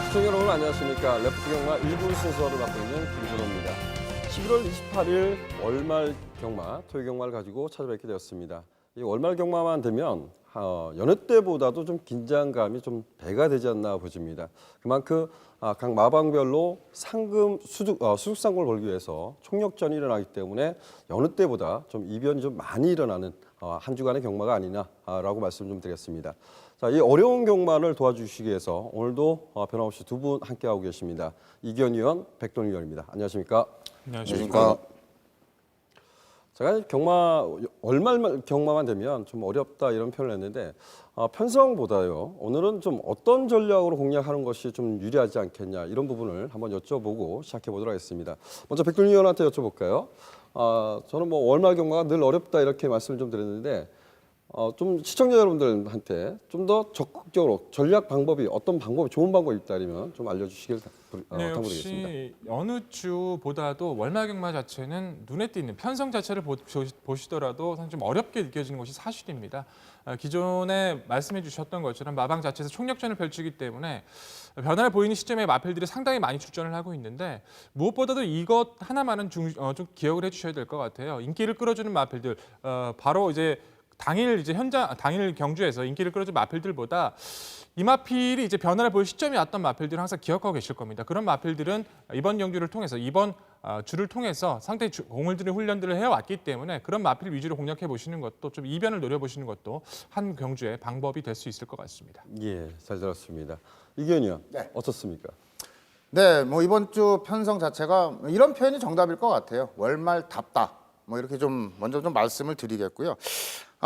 시청자 여러분 안녕하십니까. 레프트 경마 1부 순서를 맡고 있는 김준호입니다. 11월 28일 월말 경마, 토요 경마를 가지고 찾아뵙게 되었습니다. 이 월말 경마만 되면 여느 때보다도 좀 긴장감이 좀 배가 되지 않나 보십니다. 그만큼 각 마방별로 상금 수득 상금을 벌기 위해서 총력전이 일어나기 때문에 여느 때보다 좀 이변이 좀 많이 일어나는 한 주간의 경마가 아니냐라고 말씀 좀 드렸습니다. 자, 이 어려운 경마를 도와주시기 위해서 오늘도 변함없이 두 분 함께하고 계십니다. 이기현 의원, 백동일 의원입니다. 안녕하십니까? 안녕하십니까? 제가 월말 경마만 되면 좀 어렵다 이런 표현을 했는데 편성보다요. 오늘은 좀 어떤 전략으로 공략하는 것이 좀 유리하지 않겠냐 이런 부분을 한번 여쭤보고 시작해 보도록 하겠습니다. 먼저 백동일 의원한테 여쭤볼까요? 저는 뭐 월말 경마가 늘 어렵다 이렇게 말씀을 좀 드렸는데 좀 시청자 여러분들한테 좀 더 적극적으로 전략 방법이 어떤 방법이 좋은 방법이 있다면 좀 알려주시길 당부드리겠습니다. 역시 어느 주보다도 월말 경마 자체는 눈에 띄는 편성 자체를 보시더라도 상당히 좀 어렵게 느껴지는 것이 사실입니다. 기존에 말씀해 주셨던 것처럼 마방 자체에서 총력전을 펼치기 때문에 변화를 보이는 시점에 마필들이 상당히 많이 출전을 하고 있는데 무엇보다도 이것 하나만은 좀 기억을 해주셔야 될 것 같아요. 인기를 끌어주는 마필들 바로 이제 당일 경주에서 인기를 끌어준 마필들보다 이 마필이 이제 변화를 보일 시점이 왔던 마필들은 항상 기억하고 계실 겁니다. 그런 마필들은 이번 경주를 통해서 이번 주를 통해서 상당히 공을 들인 훈련들을 해왔기 때문에 그런 마필 위주로 공략해 보시는 것도 좀 이변을 노려보시는 것도 한 경주의 방법이 될 수 있을 것 같습니다. 예, 잘 들었습니다. 이기현 의원, 네. 어떻습니까? 네, 뭐 이번 주 편성 자체가 이런 표현이 정답일 것 같아요. 월말답다. 뭐 이렇게 좀 먼저 좀 말씀을 드리겠고요.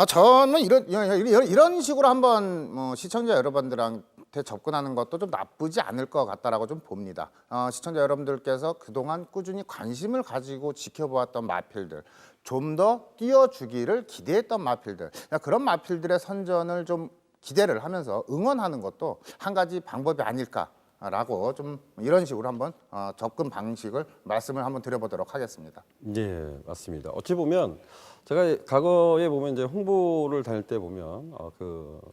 저는 이런 식으로 한번 시청자 여러분들한테 접근하는 것도 좀 나쁘지 않을 것 같다라고 좀 봅니다. 시청자 여러분들께서 그동안 꾸준히 관심을 가지고 지켜보았던 마필들, 좀 더 띄워주기를 기대했던 마필들, 그런 마필들의 선전을 좀 기대를 하면서 응원하는 것도 한 가지 방법이 아닐까라고 좀 이런 식으로 한번 접근 방식을 말씀을 한번 드려보도록 하겠습니다. 예, 맞습니다. 어찌 보면 제가 과거에 보면 이제 홍보를 다닐 때 보면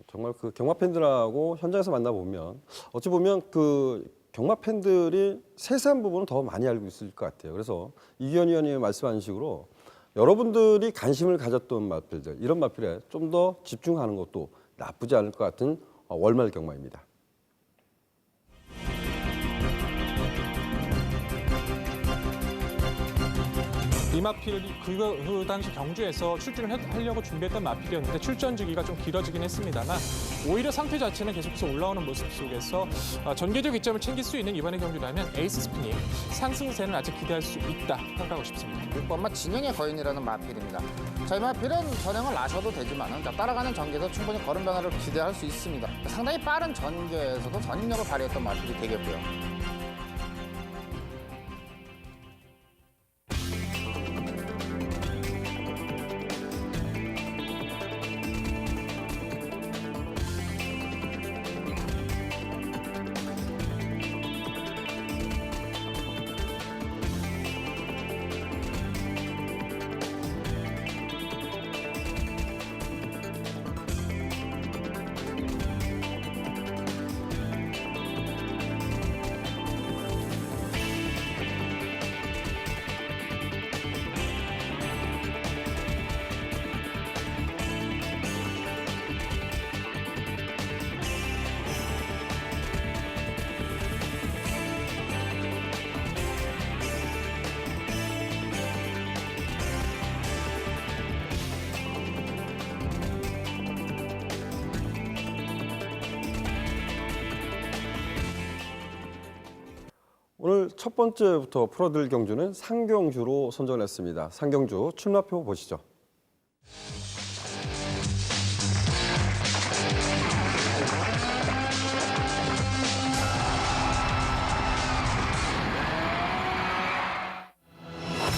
정말 그 경마 팬들하고 현장에서 만나 보면 어찌 보면 그 경마 팬들이 세세한 부분은 더 많이 알고 있을 것 같아요. 그래서 이기현 의원이 말씀하신 식으로 여러분들이 관심을 가졌던 마필들 이런 마필에 좀 더 집중하는 것도 나쁘지 않을 것 같은 월말 경마입니다. 이 마필이 그 당시 경주에서 출전을 하려고 준비했던 마필이었는데 출전 주기가 좀 길어지긴 했습니다만 오히려 상태 자체는 계속해서 올라오는 모습 속에서 전개적 이점을 챙길 수 있는 이번의 경주라면 에이스 스피닝 상승세는 아직 기대할 수 있다 평가하고 싶습니다. 6번마 진영의 거인이라는 마필입니다. 이 마필은 전형을 나셔도 되지만 따라가는 전개에서 충분히 걸음 변화를 기대할 수 있습니다. 상당히 빠른 전개에서도 전입력을 발휘했던 마필이 되겠고요. 오늘 첫 번째부터 풀어드릴 경주는 상경주로 선정했습니다. 상경주 출마표 보시죠.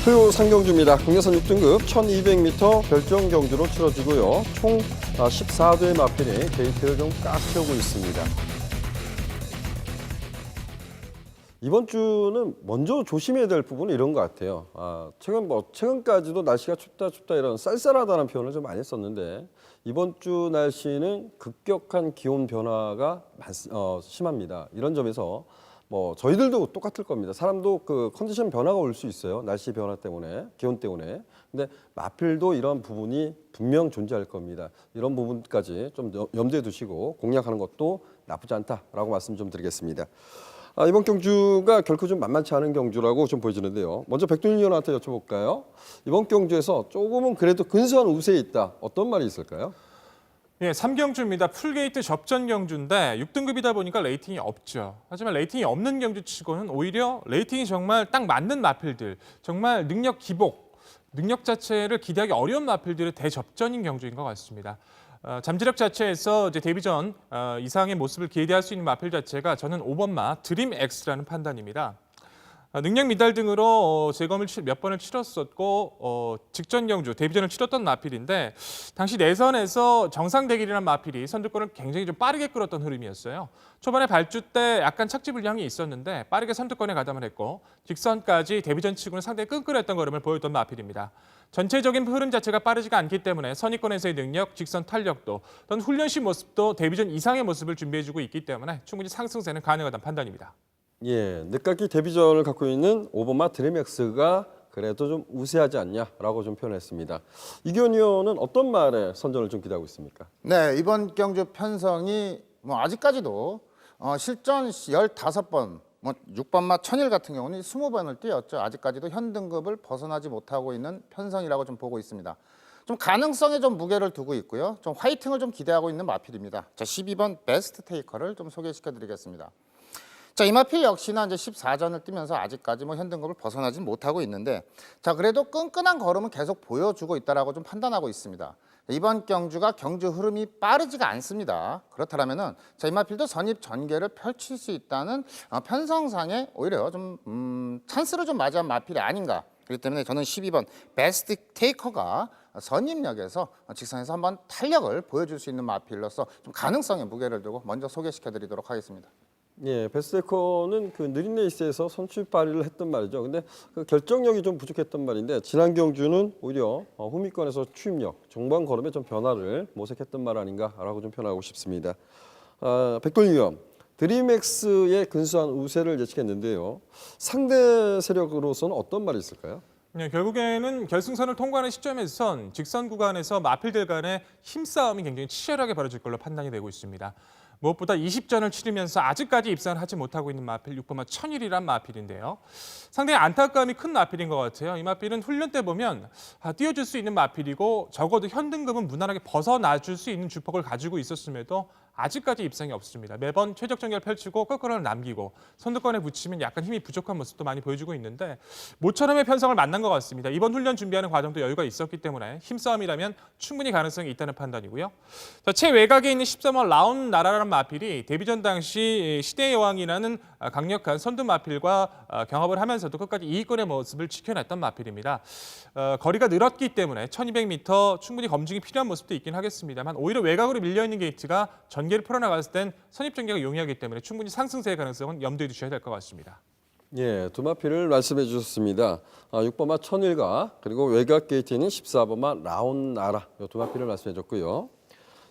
토요 상경주입니다. 국내선 6등급 1200m 결정 경주로 치러지고요. 총 14대의 마필이 게이트를 좀 꽉 채우고 있습니다. 이번 주는 먼저 조심해야 될 부분은 이런 것 같아요. 최근까지도 날씨가 춥다 이런 쌀쌀하다는 표현을 좀 많이 썼는데 이번 주 날씨는 급격한 기온 변화가 심합니다. 이런 점에서 뭐 저희들도 똑같을 겁니다. 사람도 그 컨디션 변화가 올 수 있어요. 날씨 변화 때문에, 기온 때문에. 근데 마필도 이런 부분이 분명 존재할 겁니다. 이런 부분까지 좀 염두에 두시고 공략하는 것도 나쁘지 않다라고 말씀 좀 드리겠습니다. 이번 경주가 결코 좀 만만치 않은 경주라고 좀 보여지는데요. 먼저 백두일 위원한테 여쭤볼까요? 이번 경주에서 조금은 그래도 근소한 우세에 있다. 어떤 말이 있을까요? 예, 3경주입니다. 풀게이트 접전 경주인데 6등급이다 보니까 레이팅이 없죠. 하지만 레이팅이 없는 경주치고는 오히려 레이팅이 정말 딱 맞는 마필들, 정말 능력 기복, 능력 자체를 기대하기 어려운 마필들의 대접전인 경주인 것 같습니다. 잠재력 자체에서 이제 데뷔 전 이상의 모습을 기대할 수 있는 마필 자체가 저는 5번마 드림 X라는 판단입니다. 능력 미달 등으로 재검을 몇 번을 치렀었고 직전 경주 데뷔전을 치렀던 마필인데 당시 내선에서 정상 대길이라는 마필이 선두권을 굉장히 좀 빠르게 끌었던 흐름이었어요. 초반에 발주 때 약간 착지 불량이 있었는데 빠르게 선두권에 가담을 했고 직선까지 데뷔전 치고는 상당히 끈끈했던 걸음을 보였던 마필입니다. 전체적인 흐름 자체가 빠르지가 않기 때문에 선의권에서의 능력, 직선 탄력도 또는 훈련시 모습도 데뷔전 이상의 모습을 준비해주고 있기 때문에 충분히 상승세는 가능하다는 판단입니다. 예, 늦깎이 데뷔전을 갖고 있는 5번마 드림엑스가 그래도 좀 우세하지 않냐라고 좀 표현했습니다. 이기현 의원은 어떤 말에 선전을 좀 기대하고 있습니까? 네, 이번 경주 편성이 뭐 아직까지도 실전 15번, 뭐 6번마 천일 같은 경우는 20번을 뛰었죠. 아직까지도 현등급을 벗어나지 못하고 있는 편성이라고 좀 보고 있습니다. 좀 가능성에 좀 무게를 두고 있고요. 좀 화이팅을 좀 기대하고 있는 마필입니다. 자, 12번 베스트 테이커를 좀 소개시켜 드리겠습니다. 자, 이 마필 역시나 이제 14전을 뛰면서 아직까지 뭐 현등급을 벗어나지 못하고 있는데, 자, 그래도 끈끈한 걸음은 계속 보여주고 있다라고 좀 판단하고 있습니다. 이번 경주가 경주 흐름이 빠르지가 않습니다. 그렇다면은 자, 이 마필도 선입 전개를 펼칠 수 있다는 편성상에 오히려 좀 찬스를 좀 맞이한 마필이 아닌가. 그렇기 때문에 저는 12번 베스트 테이커가 선입력에서 직선에서 한번 탄력을 보여줄 수 있는 마필로서 좀 가능성에 무게를 두고 먼저 소개시켜 드리도록 하겠습니다. 예, 베스트코는 그 느린 레이스에서 선취 발휘를 했던 말이죠. 근데 그 결정력이 좀 부족했던 말인데 지난 경주는 오히려 후미권에서 추임력, 종반 걸음에 좀 변화를 모색했던 말 아닌가라고 좀 표현하고 싶습니다. 백돌 위원, 드림엑스의 근소한 우세를 예측했는데요. 상대 세력으로서는 어떤 말이 있을까요? 네, 결국에는 결승선을 통과하는 시점에선 직선 구간에서 마필들 간의 힘싸움이 굉장히 치열하게 벌어질 걸로 판단이 되고 있습니다. 무엇보다 20전을 치르면서 아직까지 입상을 하지 못하고 있는 마필 6번마 천일이란 마필인데요. 상당히 안타까움이 큰 마필인 것 같아요. 이 마필은 훈련 때 보면 뛰어줄 수 있는 마필이고 적어도 현등급은 무난하게 벗어나줄 수 있는 주폭을 가지고 있었음에도 아직까지 입상이 없습니다. 매번 최적 전개를 펼치고 거꾸로를 남기고 선두권에 붙이면 약간 힘이 부족한 모습도 많이 보여주고 있는데 모처럼의 편성을 만난 것 같습니다. 이번 훈련 준비하는 과정도 여유가 있었기 때문에 힘싸움이라면 충분히 가능성이 있다는 판단이고요. 자, 최외곽에 있는 13번 라운 나라라는 마필이 데뷔전 당시 시대의 여왕이라는 강력한 선두 마필과 경합을 하면서도 끝까지 이익권의 모습을 지켜냈던 마필입니다. 거리가 늘었기 때문에 1200m 충분히 검증이 필요한 모습도 있긴 하겠습니다만 오히려 외곽으로 밀려있는 게이트가 전개를 풀어나갔을 땐 선입 전개가 용이하기 때문에 충분히 상승세의 가능성은 염두에 두셔야 될 것 같습니다. 예, 두 마필을 말씀해 주셨습니다. 6번마 천일과 그리고 외곽 게이트에는 14번마 라온 나라 이 두 마필을 말씀해 줬고요.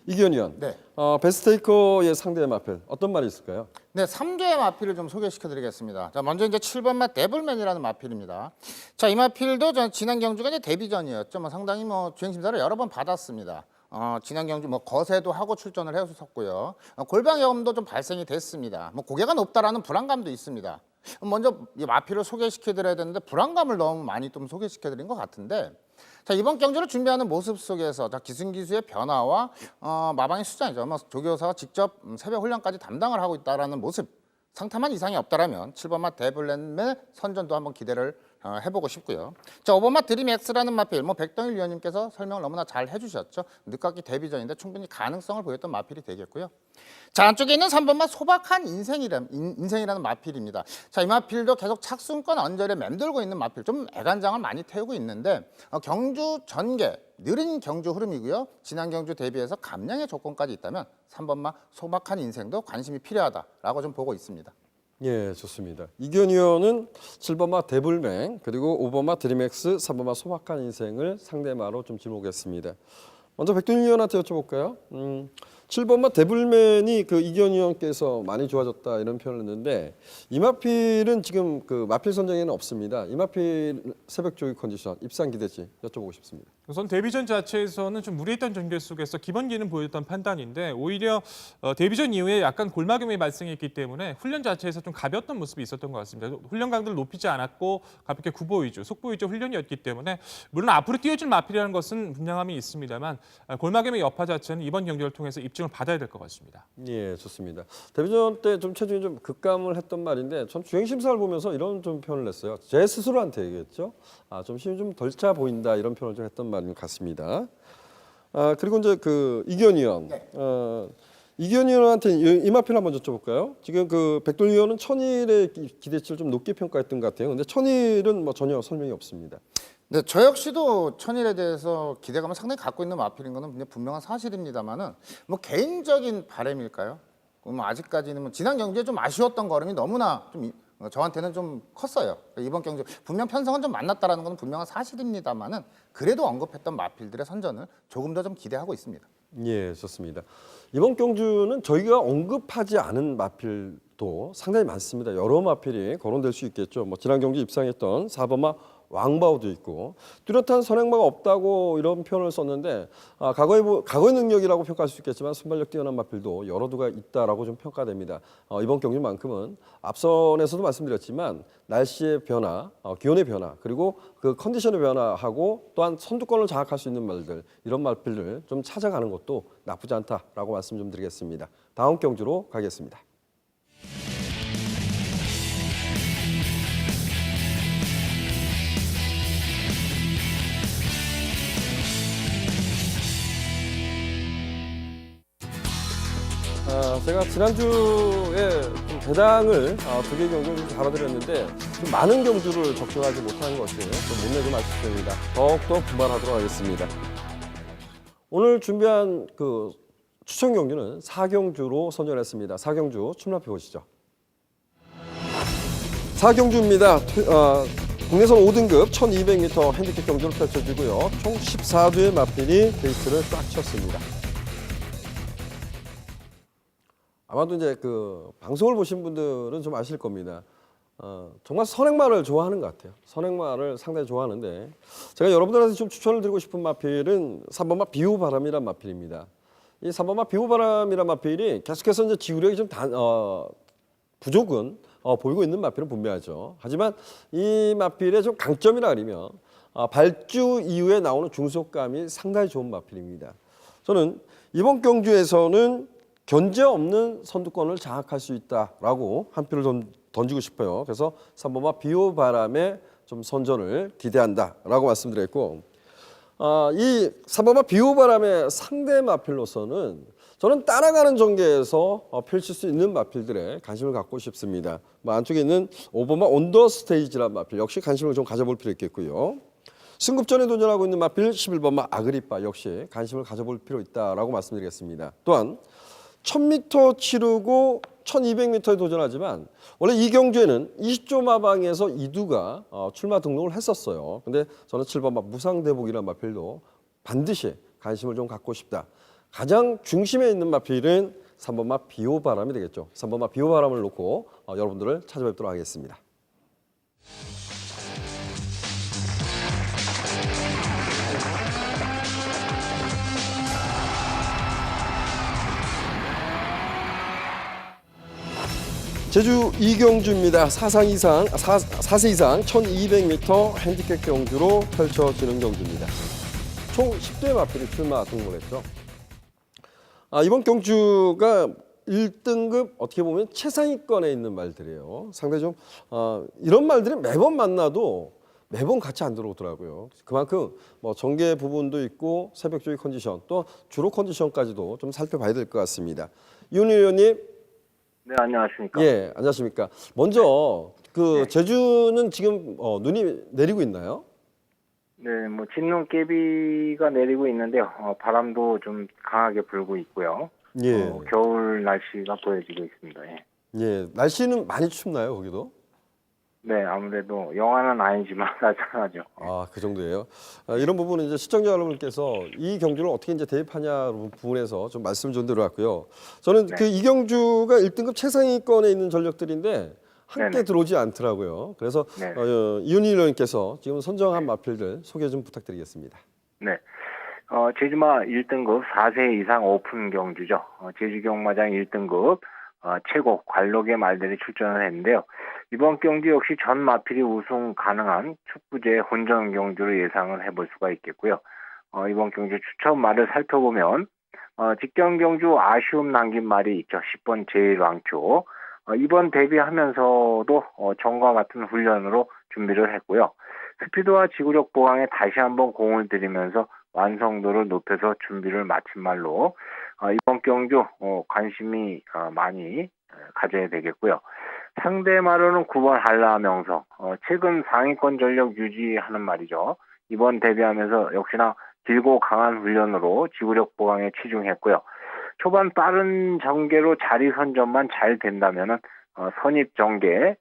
이기현 의원, 네. 베스테이커의 상대 마필 어떤 말이 있을까요? 네, 3개의 마필을 좀 소개시켜 드리겠습니다. 자, 먼저 이제 7번마 데블맨이라는 마필입니다. 자, 이 마필도 지난 경주가 이제 데뷔전이었죠. 뭐 상당히 뭐 주행 심사를 여러 번 받았습니다. 지난 경주 뭐 거세도 하고 출전을 해왔었고요. 골방염도 좀 발생이 됐습니다. 뭐 고개가 높다라는 불안감도 있습니다. 먼저 이 마필을 소개시켜 드려야 되는데 불안감을 너무 많이 좀 소개시켜 드린 것 같은데, 자, 이번 경주를 준비하는 모습 속에서 기승기수의 변화와 마방의 수장이죠. 조교사가 직접 새벽 훈련까지 담당을 하고 있다라는 모습, 상탐한 이상이 없다라면 7번마 데블랜의 선전도 한번 기대를 해보고 싶고요. 자, 5번마 드림엑스라는 마필, 백동일 위원님께서 설명을 너무나 잘 해주셨죠. 늦깎이 데뷔전인데 충분히 가능성을 보였던 마필이 되겠고요. 자, 안쪽에 있는 3번마 소박한 인생이라는 마필입니다. 자, 이 마필도 계속 착순권 언저리에 맴돌고 있는 마필, 좀 애간장을 많이 태우고 있는데 경주 전개, 느린 경주 흐름이고요. 지난 경주 대비해서 감량의 조건까지 있다면 3번마 소박한 인생도 관심이 필요하다라고 좀 보고 있습니다. 예, 좋습니다. 이기현 의원은 7번마 데블맹 그리고 5번마 드림엑스, 3번마 소박한 인생을 상대마로 좀 지목했습니다. 먼저 백두일 의원한테 여쭤볼까요? 7번마 데블맨이 그 이견희 의원께서 많이 좋아졌다 이런 표현을 했는데 이 마필은 지금 그 마필 선정에는 없습니다. 이 마필 새벽 조기 컨디션 입상 기대치 여쭤보고 싶습니다. 우선 데뷔전 자체에서는 좀 무리했던 전개 속에서 기본기는 보였던 판단인데 오히려 데뷔전 이후에 약간 골마겸이 발생했기 때문에 훈련 자체에서 좀 가벼웠던 모습이 있었던 것 같습니다. 훈련 강도를 높이지 않았고 가볍게 구보 위주, 속보 위주 훈련이었기 때문에 물론 앞으로 뛰어줄 마필이라는 것은 분명함이 있습니다만 골마겸의 여파 자체는 이번 경기를 통해서 입증을 받아야 될 것 같습니다. 예, 좋습니다. 데뷔전 때 좀 체중이 좀 급감을 했던 말인데 전 주행 심사를 보면서 이런 좀 표현을 했어요. 제 스스로한테 얘기했죠. 좀 힘이 좀 덜 차 보인다 이런 표현을 좀 했던 말인 것 같습니다. 그리고 이제 그 이견희 의원, 이견희 의원한테 이 마필 한번 여쭤볼까요? 지금 그 백돌 의원은 천일의 기대치를 좀 높게 평가했던 것 같아요. 근데 천일은 뭐 전혀 설명이 없습니다. 네, 저 역시도 천일에 대해서 기대감을 상당히 갖고 있는 마필인 거는 그냥 분명한 사실입니다만은 뭐 개인적인 바람일까요? 그럼 아직까지는 뭐 지난 경기에 좀 아쉬웠던 걸음이 너무나 좀 저한테는 좀 컸어요. 이번 경기 분명 편성은 좀 만났다라는 건 분명한 사실입니다만은 그래도 언급했던 마필들의 선전을 조금 더 좀 기대하고 있습니다. 예, 좋습니다. 이번 경주는 저희가 언급하지 않은 마필도 상당히 많습니다. 여러 마필이 거론될 수 있겠죠. 뭐 지난 경기 입상했던 4번마 왕바오도 있고 뚜렷한 선행마가 없다고 이런 표현을 썼는데 과거의 능력이라고 평가할 수 있겠지만 순발력 뛰어난 마필도 여러 두가 있다라고 좀 평가됩니다. 이번 경기만큼은 앞선에서도 말씀드렸지만 날씨의 변화, 기온의 변화 그리고 그 컨디션의 변화하고 또한 선두권을 장악할 수 있는 말들 이런 마필을 좀 찾아가는 것도 나쁘지 않다라고 말씀 좀 드리겠습니다. 다음 경주로 가겠습니다. 제가 지난주에 좀 배당을 2개 경주를 좀 다뤄드렸는데 좀 많은 경주를 적중하지 못한 것이 좀 못내 좀 아쉽습니다. 더욱더 분발하도록 하겠습니다. 오늘 준비한 그 추천 경주는 4경주로 선정했습니다. 4경주 춤라표 보시죠. 4경주입니다. 국내선 5등급 1200m 핸디캡 경주를 펼쳐지고요. 총 14두의 마필이 게이트를 꽉 쳤습니다. 아마도 이제 그 방송을 보신 분들은 좀 아실 겁니다. 정말 선행마를 좋아하는 것 같아요. 선행마를 상당히 좋아하는데 제가 여러분들한테 좀 추천을 드리고 싶은 마필은 3번마 비호바람이란 마필입니다. 이 3번마 비호바람이란 마필이 계속해서 이제 지구력이 좀 부족은 보이고 있는 마필은 분명하죠. 하지만 이 마필의 좀 강점이라 그러면 발주 이후에 나오는 중속감이 상당히 좋은 마필입니다. 저는 이번 경주에서는 견제 없는 선두권을 장악할 수 있다라고 한 표를 던지고 싶어요. 그래서 3번마 비호바람의 좀 선전을 기대한다라고 말씀드렸고 이 3번마 비호바람의 상대 마필로서는 저는 따라가는 전개에서 펼칠 수 있는 마필들에 관심을 갖고 싶습니다. 안쪽에 있는 5번마 언더스테이지라는 마필 역시 관심을 좀 가져볼 필요 있겠고요. 승급전에 도전하고 있는 마필 11번마 아그리파 역시 관심을 가져볼 필요 있다라고 말씀드리겠습니다. 또한 1000m 치르고 1200m에 도전하지만 원래 이 경주에는 20조 마방에서 이두가 출마 등록을 했었어요. 근데 저는 7번마 무상대복이라는 마필도 반드시 관심을 좀 갖고 싶다. 가장 중심에 있는 마필은 3번마 비호바람이 되겠죠. 3번마 비호바람을 놓고 여러분들을 찾아뵙도록 하겠습니다. 제주 이경주입니다. 4세 이상 1200m 핸디캡 경주로 펼쳐지는 경주입니다. 총 10대 마필이 출마 등록했죠. 이번 경주가 1등급 어떻게 보면 최상위권에 있는 말들이에요. 상당히 좀 이런 말들이 매번 만나도 매번 같이 안 들어오더라고요. 그만큼 뭐 전개 부분도 있고 새벽 조기 컨디션 또 주로 컨디션까지도 좀 살펴봐야 될 것 같습니다. 이훈희 의원님. 네, 안녕하십니까. 예, 안녕하십니까. 먼저 그 제주는 지금 눈이 내리고 있나요? 네, 뭐 진눈깨비가 내리고 있는데요. 바람도 좀 강하게 불고 있고요. 예. 겨울 날씨가 보여지고 있습니다. 예. 예, 날씨는 많이 춥나요, 거기도? 네, 아무래도 영화는 아니지만 나타나죠. 아, 그 정도예요. 이런 부분은 이제 시청자 여러분께서 이 경주를 어떻게 이제 대입하냐 부분에서 좀 말씀 좀 드려왔고요. 저는 네. 그 이경주가 1등급 최상위권에 있는 전력들인데 함께 네네. 들어오지 않더라고요. 그래서 네. 이윤희 의원님께서 지금 선정한 마필들 소개 좀 부탁드리겠습니다. 네. 제주마 1등급 4세 이상 오픈 경주죠. 제주경마장 1등급 최고 관록의 말들이 출전을 했는데요. 이번 경주 역시 전 마필이 우승 가능한 축구제 혼전 경주로 예상을 해볼 수가 있겠고요. 이번 경주 추천 말을 살펴보면 직전 경주 아쉬움 남긴 말이 있죠. 10번 제일왕초. 이번 데뷔하면서도 전과 같은 훈련으로 준비를 했고요. 스피드와 지구력 보강에 다시 한번 공을 들이면서 완성도를 높여서 준비를 마친 말로 이번 경주 관심이 많이 가져야 되겠고요. 상대 마로는 9번 한라명성, 최근 상위권 전력 유지하는 말이죠. 이번 데뷔하면서 역시나 길고 강한 훈련으로 지구력 보강에 치중했고요. 초반 빠른 전개로 자리 선점만 잘 된다면은 선입 전개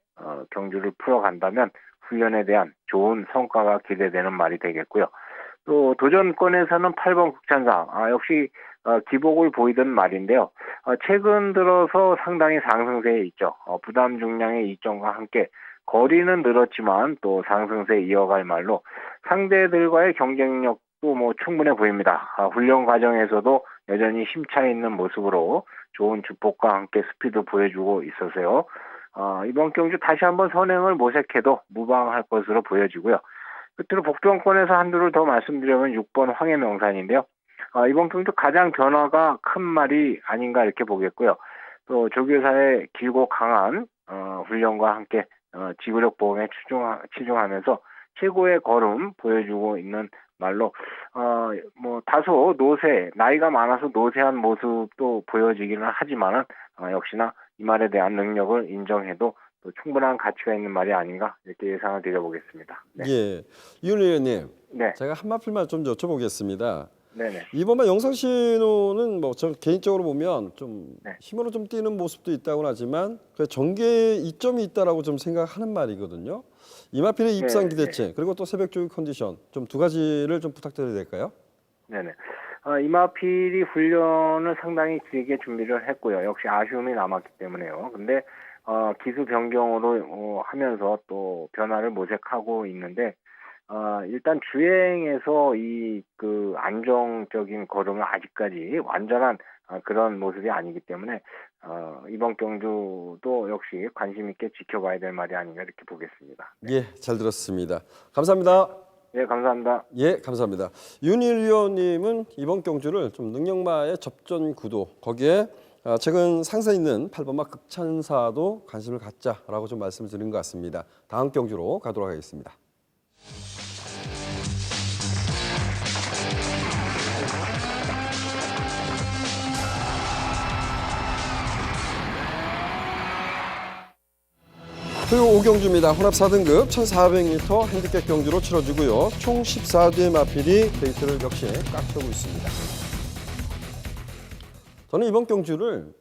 경주를 풀어간다면 훈련에 대한 좋은 성과가 기대되는 말이 되겠고요. 또 도전권에서는 8번 국찬상 역시 기복을 보이던 말인데요. 최근 들어서 상당히 상승세에 있죠. 부담 중량의 이점과 함께 거리는 늘었지만 또 상승세 이어갈 말로 상대들과의 경쟁력도 뭐 충분해 보입니다. 훈련 과정에서도 여전히 힘차 있는 모습으로 좋은 주폭과 함께 스피드 보여주고 있어서요. 이번 경주 다시 한번 선행을 모색해도 무방할 것으로 보여지고요. 끝으로 복병권에서 한두를 더 말씀드리면 6번 황해명산인데요. 이번 경주 가장 변화가 큰 말이 아닌가 이렇게 보겠고요. 또 조교사의 길고 강한 훈련과 함께 지구력 보험에 치중하면서 최고의 걸음 보여주고 있는 말로 뭐 다소 나이가 많아서 노쇠한 모습도 보여지기는 하지만은 역시나 이 말에 대한 능력을 인정해도 또 충분한 가치가 있는 말이 아닌가 이렇게 예상을 드려보겠습니다. 네. 예, 이윤희 의원님, 네. 제가 한 마필만 좀 여쭤보겠습니다. 네네. 이번만 영상 신호는 뭐 저 개인적으로 보면 좀 네. 힘으로 좀 뛰는 모습도 있다고는 하지만 그 전개에 이점이 있다라고 좀 생각하는 말이거든요. 이마필의 입상 기대치 그리고 또 새벽 조기 컨디션 좀 두 가지를 좀 부탁드려도 될까요? 네네. 이마필이 훈련을 상당히 길게 준비를 했고요. 역시 아쉬움이 남았기 때문에요. 근데 기수 변경으로 하면서 또 변화를 모색하고 있는데 일단 주행에서 그 안정적인 걸음을 아직까지 완전한 그런 모습이 아니기 때문에 이번 경주도 역시 관심 있게 지켜봐야 될 말이 아닌가 이렇게 보겠습니다. 예, 잘 들었습니다. 감사합니다. 네, 감사합니다. 예, 감사합니다. 윤일 의원님은 이번 경주를 좀 능력마의 접전 구도 거기에 최근 상세 있는 8번마 극찬사도 관심을 갖자라고 좀 말씀을 드린 것 같습니다. 다음 경주로 가도록 하겠습니다. 토요 5경주입니다. 혼합 4등급 1,400m 핸디캡 경주로 치러지고요. 총 14대의 마필이 데이트를 역시 꽉 채우고 있습니다. 저는 이번 경주를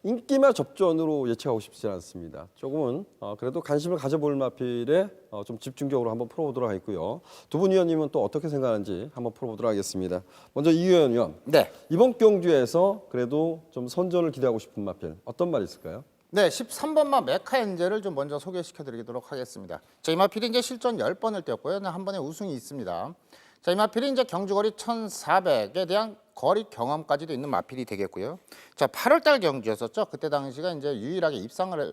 인기마 접전으로 예측하고 싶지 않습니다. 조금은 그래도 관심을 가져볼 마필에 좀 집중적으로 한번 풀어보도록 하겠고요. 두 분 위원님은 또 어떻게 생각하는지 한번 풀어보도록 하겠습니다. 먼저 이 의원, 네. 이번 경주에서 그래도 좀 선전을 기대하고 싶은 마필 어떤 말이 있을까요? 네, 13번마 메카엔젤을 좀 먼저 소개시켜드리도록 하겠습니다. 자, 이 마필이 이제 실전 10번을 뛰었고요. 한 번에 우승이 있습니다. 자, 이 마필이 이제 경주거리 1,400에 대한 거리 경험까지도 있는 마필이 되겠고요. 자, 8월달 경주였었죠. 그때 당시가 이제 유일하게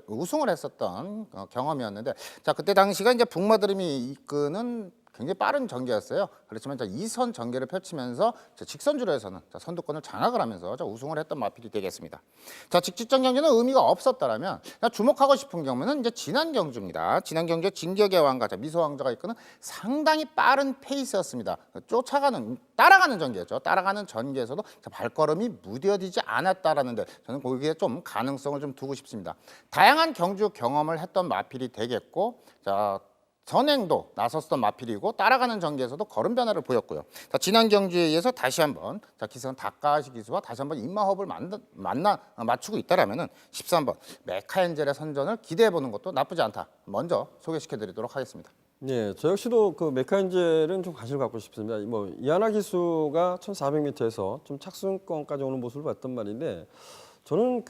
우승을 했었던 경험이었는데, 자, 그때 당시가 이제 북마드림이 이끄는 굉장히 빠른 전개였어요. 그렇지만 2선 전개를 펼치면서 직선주로에서는 선두권을 장악을 하면서 우승을 했던 마필이 되겠습니다. 자, 직직전 경주는 의미가 없었다라면 주목하고 싶은 경우는 이제 지난 경주입니다. 지난 경주에 진격의 왕과 미소 왕자가 이끄는 상당히 빠른 페이스였습니다. 따라가는 전개였죠. 따라가는 전개에서도 발걸음이 무뎌지지 않았다라는데 저는 거기에 좀 가능성을 좀 두고 싶습니다. 다양한 경주 경험을 했던 마필이 되겠고, 자, 선행도 나섰던 마필이고 따라가는 전개에서도 걸음 변화를 보였고요. 자, 지난 경주에 의해서 다시 한번 기승 다카시 기수와 다시 한번 인마호흡을 맞추고 있다라면은 13번 메카엔젤의 선전을 기대해 보는 것도 나쁘지 않다. 먼저 소개시켜 드리도록 하겠습니다. 네, 저 역시도 그 메카인젤은 좀 관심을 갖고 싶습니다. 뭐 이하나 기수가 1,400m에서 좀 착순권까지 오는 모습을 봤단 말인데 저는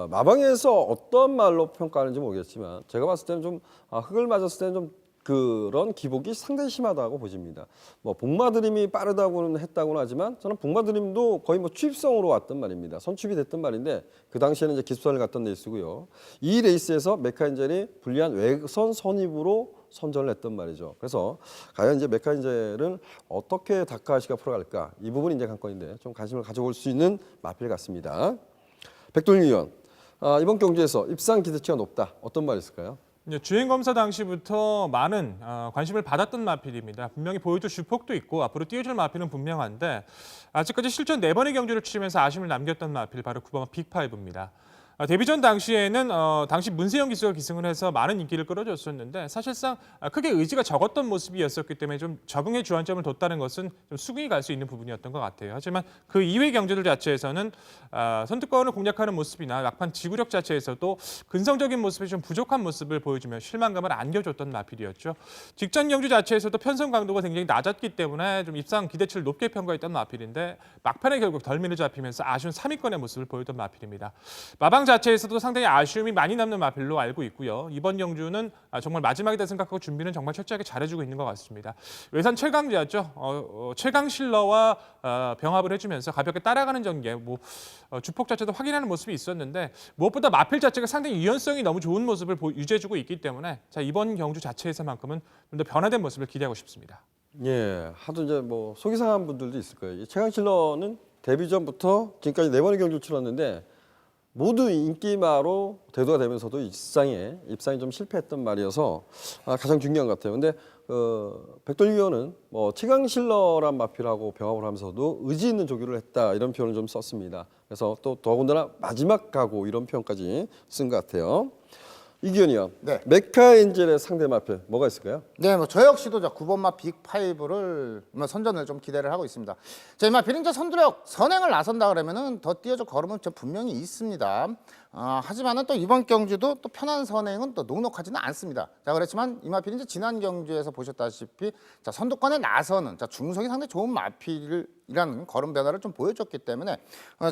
마방에서 어떤 말로 평가하는지 모르겠지만 제가 봤을 때는 좀 흙을 맞았을 때는 좀 그런 기복이 상당히 심하다고 보집니다. 뭐 복마드림이 빠르다고는 했다고는 하지만 저는 복마드림도 거의 뭐 추입성으로 왔단 말입니다. 선취입이 됐단 말인데 그 당시에는 이제 기숙사를 갔던 레이스고요. 이 레이스에서 메카인젤이 불리한 외선 선입으로 선전을 했단 말이죠. 그래서 과연 이제 메카인젤은 어떻게 다카시가 풀어갈까 이 부분이 이제 관건인데 좀 관심을 가져볼 수 있는 마필 같습니다. 백돌림 위원, 이번 경주에서 입상 기대치가 높다. 어떤 말이 있을까요? 주행 검사 당시부터 많은 관심을 받았던 마필입니다. 분명히 보여줄 주폭도 있고 앞으로 띄워줄 마필은 분명한데 아직까지 실전 4번의 경주를 치르면서 아쉬움을 남겼던 마필 바로 9번 빅5입니다. 데뷔전 당시에는 당시 문세영 기수가 기승을 해서 많은 인기를 끌어줬었는데 사실상 크게 의지가 적었던 모습이었었기 때문에 좀 적응의 주안점을 뒀다는 것은 좀 수긍이 갈 수 있는 부분이었던 것 같아요. 하지만 그 이외의 경주들 자체에서는 선두권을 공략하는 모습이나 막판 지구력 자체에서도 근성적인 모습이 좀 부족한 모습을 보여주며 실망감을 안겨줬던 마필이었죠. 직전 경주 자체에서도 편성 강도가 굉장히 낮았기 때문에 좀 입상 기대치를 높게 평가했던 마필인데 막판에 결국 덜미를 잡히면서 아쉬운 3위권의 모습을 보였던 마필입니다. 마방 자체에서도 상당히 아쉬움이 많이 남는 마필로 알고 있고요. 이번 경주는 정말 마지막이다 생각하고 준비는 정말 철저하게 잘해주고 있는 것 같습니다. 외산 최강자죠. 최강 실러와 병합을 해주면서 가볍게 따라가는 전개, 주폭 자체도 확인하는 모습이 있었는데 무엇보다 마필 자체가 상당히 유연성이 너무 좋은 모습을 유지해주고 있기 때문에 이번 경주 자체에서만큼은 좀 더 변화된 모습을 기대하고 싶습니다. 예, 하도 이제 뭐 속이 상한 분들도 있을 거예요. 이 최강실러는 데뷔 전부터 지금까지 4번의 경주를 치렀는데 모두 인기마로 대두가 되면서도 입상이 좀 실패했던 말이어서 가장 중요한 것 같아요. 근데 백돌림 위원은 뭐 최강실러란 마필하고 병합을 하면서도 의지 있는 조교를 했다 이런 표현을 좀 썼습니다. 그래서 또 더군다나 마지막 각오 이런 표현까지 쓴 것 같아요. 이기현이요. 네. 메카엔젤의 상대 마필 뭐가 있을까요? 네, 저 역시도 9번마 빅5를 선전을 좀 기대를 하고 있습니다. 자, 이마 비린자 선두력 선행을 나선다 그러면은 더 띄워줄 걸음은 분명히 있습니다. 하지만은 또 이번 경주도 또 편한 선행은 또 녹록하지는 않습니다. 자, 그렇지만 이 마필은 이제 지난 경주에서 보셨다시피 선두권에 나서는 중성이 상당히 좋은 마필이라는 걸음 변화를 좀 보여줬기 때문에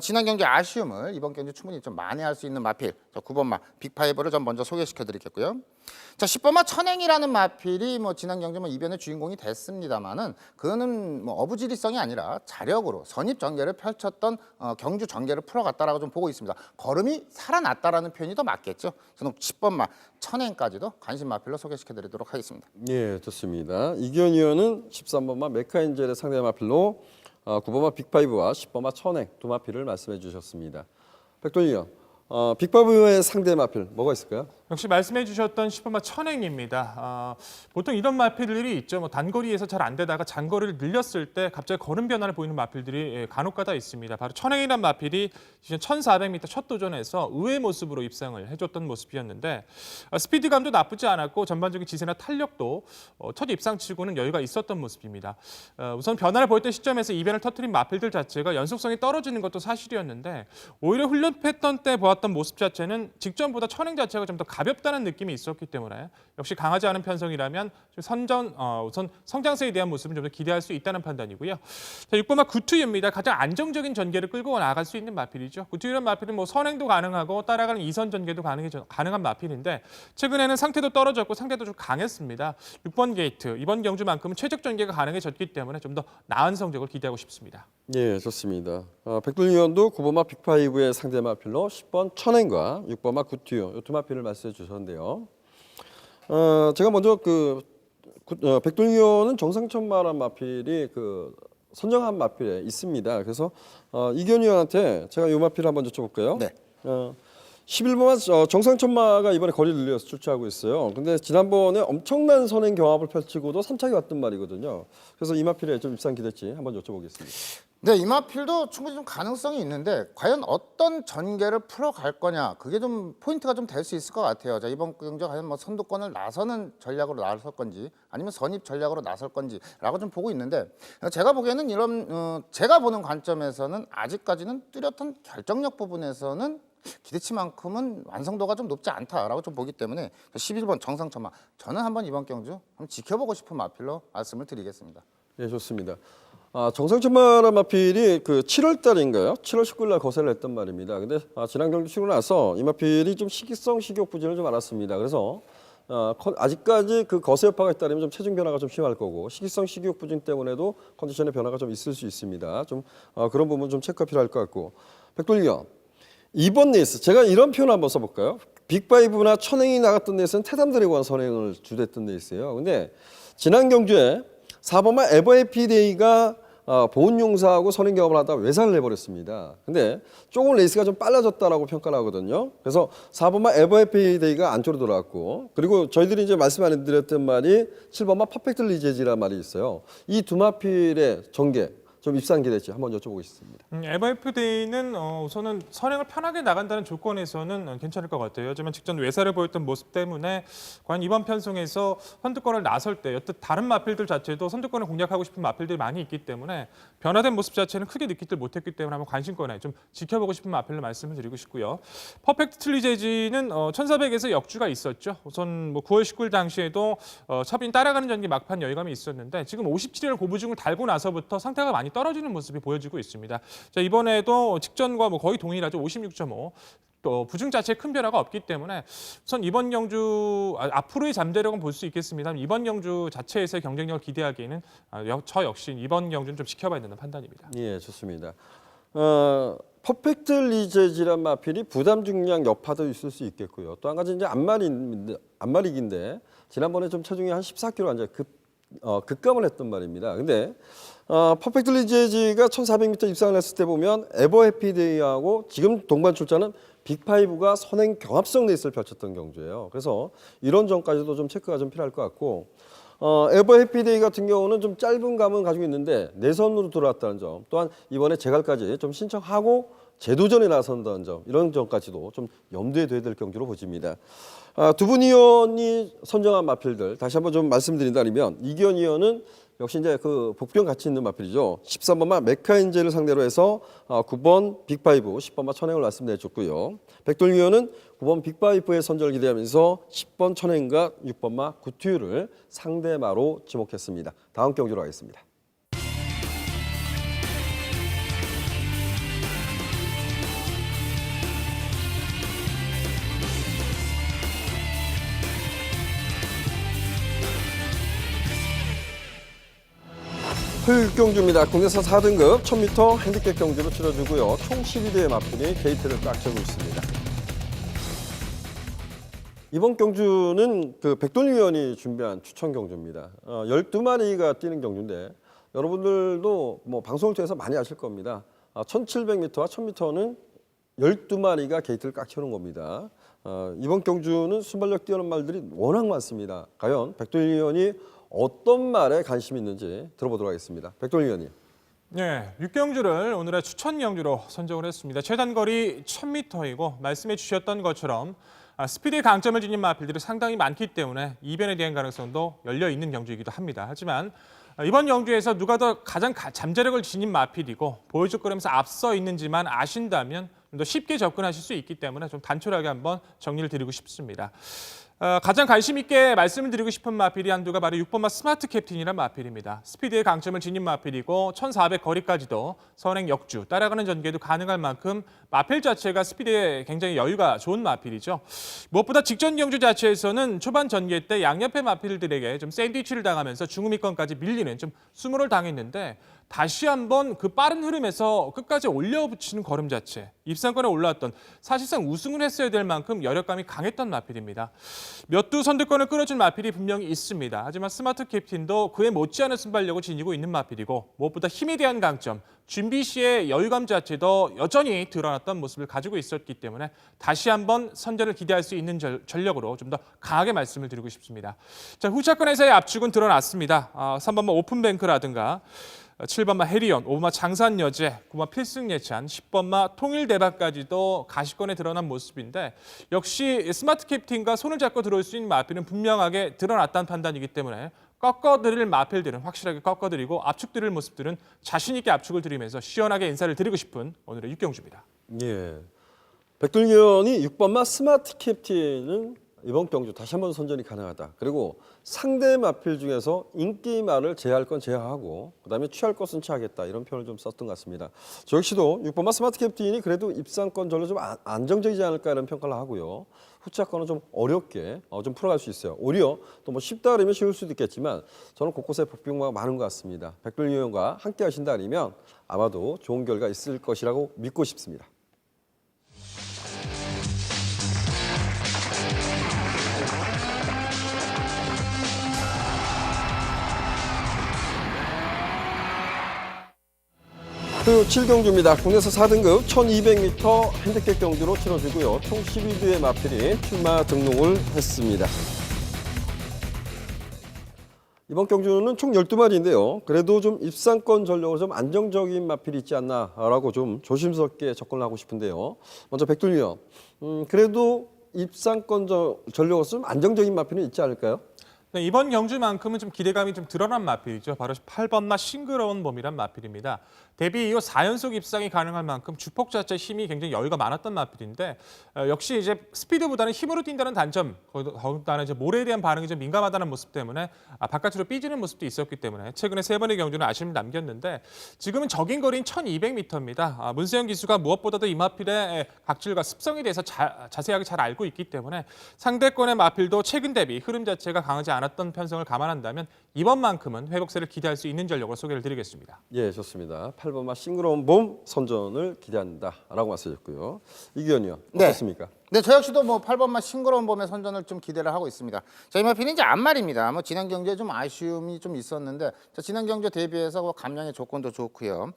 지난 경기 아쉬움을 이번 경주 충분히 좀 만회할 수 있는 마필 9번마 빅5를 좀 먼저 소개시켜 드리겠고요. 자, 10번마 천행이라는 마필이 지난 경주 이변의 주인공이 됐습니다만은 그는 어부지리성이 아니라 자력으로 선입 전개를 펼쳤던 경주 전개를 풀어갔다라고 좀 보고 있습니다. 걸음이 살아났다라는 표현이 더 맞겠죠. 저는 10번마 천행까지도 관심 마필로 소개시켜 드리도록 하겠습니다. 예, 좋습니다. 이기현 위원은 13번마 메카엔젤의 상대 마필로 9번마 빅5와 10번마 천행 두 마필을 말씀해 주셨습니다. 백돌림 위원, 빅5의 상대 마필 뭐가 있을까요? 역시 말씀해 주셨던 10번마 천행입니다. 보통 이런 마필들이 있죠. 단거리에서 잘 안 되다가 장거리를 늘렸을 때 갑자기 걸음 변화를 보이는 마필들이 간혹가다 있습니다. 바로 천행이란 마필이 1400m 첫 도전에서 의외의 모습으로 입상을 해줬던 모습이었는데 스피드감도 나쁘지 않았고 전반적인 지세나 탄력도 첫 입상치고는 여유가 있었던 모습입니다. 우선 변화를 보였던 시점에서 이변을 터뜨린 마필들 자체가 연속성이 떨어지는 것도 사실이었는데 오히려 훈련 패턴 때 보았던 모습 자체는 직전보다 천행 자체가 좀 더 가볍다는 느낌이 있었기 때문에 역시 강하지 않은 편성이라면 우선 성장세에 대한 모습을 좀 더 기대할 수 있다는 판단이고요. 자, 6번마 구투유입니다. 가장 안정적인 전개를 끌고 나갈 수 있는 마필이죠. 구투유란 마필은 선행도 가능하고 따라가는 이선 전개도 가능한 마필인데 최근에는 상태도 떨어졌고 상태도 좀 강했습니다. 6번 게이트 이번 경주만큼은 최적 전개가 가능해졌기 때문에 좀 더 나은 성적을 기대하고 싶습니다. 예, 좋습니다. 백돌림 위원도 9번마 빅5의 상대 마필로 10번 천행과 6번마 구투유 이 두 마필을 말씀해 주셨는데요. 제가 먼저 백돌림 위원은 정상천마란 마필이 선정한 마필에 있습니다. 그래서 이기현 위원한테 제가 이 마필을 한번 여쭤볼까요? 네. 11번마 정상천마가 이번에 거리를 늘려서 출제하고 있어요. 근데 지난번에 엄청난 선행 경합을 펼치고도 3착이 왔던 말이거든요. 그래서 이 마필의 좀 입상 기대치 한번 여쭤보겠습니다. 네, 이마필도 충분히 좀 가능성이 있는데 과연 어떤 전개를 풀어갈 거냐 그게 좀 포인트가 좀 될 수 있을 것 같아요. 자, 이번 경기 과연 뭐 선두권을 나서는 전략으로 나설 건지 아니면 선입 전략으로 나설 건지라고 좀 보고 있는데 제가 보기에는 이런 제가 보는 관점에서는 아직까지는 뚜렷한 결정력 부분에서는 기대치만큼은 완성도가 좀 높지 않다라고 좀 보기 때문에 11번 정상천마 저는 한번 이번 경주 한번 지켜보고 싶은 마필로 말씀을 드리겠습니다. 예, 좋습니다. 정상천마란 마필이 그 7월 달인가요? 7월 19일 날 거세를 했단 말입니다. 근데 지난 경기 치고 나서 이 마필이 좀 시기성 식욕 부진을 좀 알았습니다. 그래서 아직까지 그 거세 여파가 있다면 좀 체중 변화가 좀 심할 거고 시기성 식욕 부진 때문에도 컨디션의 변화가 좀 있을 수 있습니다. 좀 그런 부분 좀 체크가 필요할 것 같고 백돌리언 이번 레이스 제가 이런 표현 한번 써볼까요? 빅5나 천행이 나갔던 레이스는 태담 드래곤 선행을 주도했던 레이스예요. 근데 지난 경주에 4번마 에버해피데이가 보온용사하고 선행 경험을 하다가 외상을 해버렸습니다. 근데 조금 레이스가 좀 빨라졌다라고 평가를 하거든요. 그래서 4번마 에버해피데이가 안쪽으로 돌아왔고 그리고 저희들이 이제 말씀 안 드렸던 말이 7번마 퍼펙트 리제지라는 말이 있어요. 이 두 마필의 전개 좀 입상 기대치 한번 여쭤보겠습니다. 에버FD는 우선은 선행을 편하게 나간다는 조건에서는 괜찮을 것 같아요. 하지만 직전 외사를 보였던 모습 때문에 과연 이번 편성에서 선두권을 나설 때 여튼 다른 마필들 자체도 선두권을 공략하고 싶은 마필들이 많이 있기 때문에 변화된 모습 자체는 크게 느끼질 못했기 때문에 한번 관심권에 좀 지켜보고 싶은 마필로 말씀을 드리고 싶고요. 퍼펙트 트리제지는 1400에서 역주가 있었죠. 우선 뭐 9월 19일 당시에도 첩인 따라가는 전기 막판 여유감이 있었는데 지금 57일 고부중을 달고 나서부터 상태가 많이 떨어지는 모습이 보여지고 있습니다. 자, 이번에도 직전과 뭐 거의 동일하죠. 56.5. 또 부중 자체에 큰 변화가 없기 때문에 우선 이번 경주 앞으로의 잠재력은 볼 수 있겠습니다. 이번 경주 자체에서의 경쟁력을 기대하기에는 저 역시 이번 경주는 좀 지켜봐야 되는 판단입니다. 예, 좋습니다. 퍼펙트 리제지란 마필이 부담 중량 여파도 있을 수 있겠고요. 또 한 가지 이제 안마리기인데 지난번에 좀 체중이 한 14kg 앉아 급감을 했던 말입니다. 근데 퍼펙트 리제지가 1400m 입상을 했을 때 보면 에버해피데이하고 지금 동반 출전은 빅5가 선행 경합성 레이스를 펼쳤던 경주예요. 그래서 이런 점까지도 좀 체크가 좀 필요할 것 같고 에버해피데이 같은 경우는 좀 짧은 감은 가지고 있는데 내선으로 들어왔다는 점 또한 이번에 재갈까지 좀 신청하고 재도전에 나선다는 점 이런 점까지도 좀 염두에 둬야 될 경기로 보집니다. 두 분 위원이 선정한 마필들 다시 한번 좀 말씀드린다면 이기현 위원은 역시 이제 그 복병 가치 있는 마필이죠. 13번마 메카인제를 상대로 해서 9번 빅5, 10번마 천행을 말씀내줬고요. 백돌 위원은 9번 빅5의 선정을 기대하면서 10번 천행과 6번마 구투유를 상대마로 지목했습니다. 다음 경기로 가겠습니다. 토요일 경주입니다. 국내선 4등급 1000m 핸디캡 경주로 치러지고요. 총 12대의 마필이 게이트를 꽉 채우고 있습니다. 이번 경주는 그 백돌 위원이 준비한 추천 경주입니다. 12마리가 뛰는 경주인데 여러분들도 뭐 방송을 통해서 많이 아실 겁니다. 1700m와 1000m는 12마리가 게이트를 꽉 채우는 겁니다. 이번 경주는 순발력 뛰어난 말들이 워낙 많습니다. 과연 백돌 위원이 어떤 말에 관심이 있는지 들어보도록 하겠습니다. 백돌 위원님. 네, 6경주를 오늘의 추천 경주로 선정을 했습니다. 최단거리 1000m이고 말씀해 주셨던 것처럼 스피드의 강점을 지닌 마필들이 상당히 많기 때문에 이변에 대한 가능성도 열려 있는 경주이기도 합니다. 하지만 이번 경주에서 누가 더 가장 잠재력을 지닌 마필이고 보여줄거리면서 앞서 있는지만 아신다면 좀 더 쉽게 접근하실 수 있기 때문에 좀 단촐하게 한번 정리를 드리고 싶습니다. 가장 관심 있게 말씀을 드리고 싶은 마필이 한두가 바로 6번마 스마트 캡틴이란 마필입니다. 스피드의 강점을 지닌 마필이고 1400 거리까지도 선행 역주, 따라가는 전개도 가능할 만큼 마필 자체가 스피드에 굉장히 여유가 좋은 마필이죠. 무엇보다 직전 경주 자체에서는 초반 전개 때 양옆의 마필들에게 좀 샌드위치를 당하면서 중후미권까지 밀리는 좀 수모를 당했는데 다시 한번 그 빠른 흐름에서 끝까지 올려붙이는 걸음 자체, 입상권에 올라왔던 사실상 우승을 했어야 될 만큼 여력감이 강했던 마필입니다. 몇 두 선두권을 끌어준 마필이 분명히 있습니다. 하지만 스마트 캡틴도 그에 못지않은 순발력을 지니고 있는 마필이고 무엇보다 힘에 대한 강점, 준비 시의 여유감 자체도 여전히 드러났던 모습을 가지고 있었기 때문에 다시 한번 선전을 기대할 수 있는 전력으로 좀 더 강하게 말씀을 드리고 싶습니다. 자, 후차권에서의 압축은 드러났습니다. 3번만 오픈뱅크라든가 7번마 해리온, 5번마 장산여제, 9번마 필승예찬, 10번마 통일대박까지도 가시권에 드러난 모습인데 역시 스마트 캡틴과 손을 잡고 들어올 수 있는 마필은 분명하게 드러났다는 판단이기 때문에 꺾어드릴 마필들은 확실하게 꺾어드리고 압축드릴 모습들은 자신 있게 압축을 드리면서 시원하게 인사를 드리고 싶은 오늘의 육경주입니다. 예. 백돌위원이 6번마 스마트 캡틴은 이번 경주 다시 한번 선전이 가능하다. 그리고 상대 마필 중에서 인기말을 제할 건 제하하고 그다음에 취할 것은 취하겠다. 이런 표현을 좀 썼던 것 같습니다. 저 역시도 6번마 스마트 캡틴이 그래도 입상권 전로 좀 안정적이지 않을까 이런 평가를 하고요. 후차권은 좀 어렵게 좀 풀어갈 수 있어요. 오히려 또 뭐 쉽다 그러면 쉬울 수도 있겠지만 저는 곳곳에 복병마가 많은 것 같습니다. 백돌위원과 함께 하신다 아니면 아마도 좋은 결과 있을 것이라고 믿고 싶습니다. 그 7경주입니다. 국내에서 4등급 1200m 핸디캡 경주로 치러지고요. 총 12두의 마필이 출마 등록을 했습니다. 이번 경주는 총 12마리인데요. 그래도 좀 입상권 전력으로 좀 안정적인 마필이 있지 않나라고 좀 조심스럽게 접근을 하고 싶은데요. 먼저 백돌위원, 그래도 입상권 전력으로 좀 안정적인 마필은 있지 않을까요? 네, 이번 경주만큼은 좀 기대감이 좀 드러난 마필이죠. 바로 8번마 싱그러운 봄이란 마필입니다. 데뷔 이후 4연속 입상이 가능할 만큼 주폭 자체 힘이 굉장히 여유가 많았던 마필인데 역시 이제 스피드보다는 힘으로 뛴다는 단점, 더군다나 이제 모래에 대한 반응이 좀 민감하다는 모습 때문에 바깥으로 삐지는 모습도 있었기 때문에 최근에 3번의 경주는 아쉬움을 남겼는데 지금은 적인 거리인 1200m입니다. 문세영 기수가 무엇보다도 이 마필의 각질과 습성에 대해서 자세하게 잘 알고 있기 때문에 상대권의 마필도 최근 대비 흐름 자체가 강하지 않았던 편성을 감안한다면 이번만큼은 회복세를 기대할 수 있는 전력으로 소개를 드리겠습니다. 예, 좋습니다. 8번마 싱그러운 봄 선전을 기대한다라고 말씀하셨고요. 이규현이요. 어떻습니까? 네, 저 역시도 뭐 8번마 싱그러운 봄의 선전을 좀 기대를 하고 있습니다. 자, 이 마필은 이제 앞말입니다. 뭐 지난 경주에 좀 아쉬움이 좀 있었는데 지난 경주 대비해서 감량의 조건도 좋고요.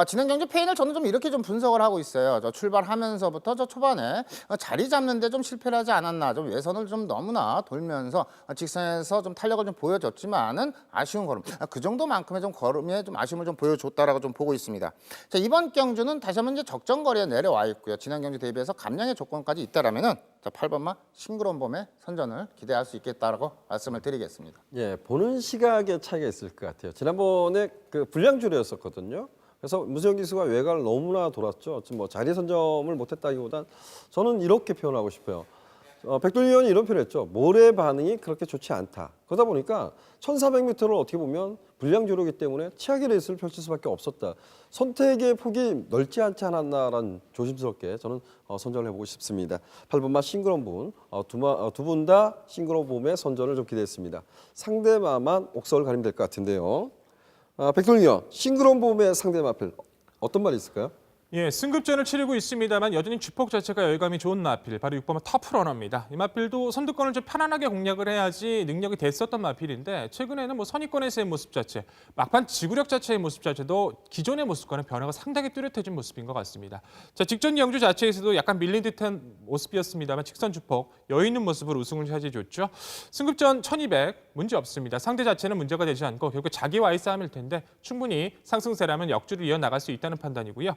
지난 경주 페인을 저는 좀 이렇게 좀 분석을 하고 있어요. 저 출발하면서부터 저 초반에 자리 잡는데 좀 실패를 하지 않았나, 좀 외선을 좀 너무나 돌면서 직선에서 좀 탄력을 좀 보여줬지만은 아쉬운 걸음, 그 정도만큼의 좀 걸음에 좀 아쉬움을 좀 보여줬다라고 좀 보고 있습니다. 자, 이번 경주는 다시 한번 이제 적정 거리에 내려와 있고요. 지난 경주 대비해서 감량의 조건까지 있다. 라면은 8번마 싱그러운 봄의 선전을 기대할 수 있겠다라고 말씀을 드리겠습니다. 예, 보는 시각의 차이가 있을 것 같아요. 지난번에 그 불량주례였었거든요. 그래서 문세영 기수가 외곽을 너무나 돌았죠. 지금 뭐 자리 선점을 못했다기보단 저는 이렇게 표현하고 싶어요. 백돌위원이 이런 표현을 했죠. 모래 반응이 그렇게 좋지 않다. 그러다 보니까 1400m를 어떻게 보면 불량주로기 때문에 최악의 레이스를 펼칠 수밖에 없었다. 선택의 폭이 넓지 않지 않았나라는 조심스럽게 저는 선전을 해보고 싶습니다. 8번마 싱그러운 봄, 두 분 다 싱그러운 봄의 선전을 좀 기대했습니다. 상대마만 옥석을 가리면 될 것 같은데요. 백돌위원, 싱그러운 봄의 상대마필 어떤 말이 있을까요? 예, 승급전을 치르고 있습니다만 여전히 주폭 자체가 열감이 좋은 마필, 바로 6번마 터프러너입니다. 이 마필도 선두권을 좀 편안하게 공략을 해야지 능력이 됐었던 마필인데 최근에는 뭐 선의권에서의 모습 자체, 막판 지구력 자체의 모습 자체도 기존의 모습과는 변화가 상당히 뚜렷해진 모습인 것 같습니다. 자, 직전 경주 자체에서도 약간 밀린 듯한 모습이었습니다만 직선 주폭, 여유 있는 모습으로 우승을 차지해줬죠. 승급전 1200 문제 없습니다. 상대 자체는 문제가 되지 않고 결국 자기와의 싸움일 텐데 충분히 상승세라면 역주를 이어나갈 수 있다는 판단이고요.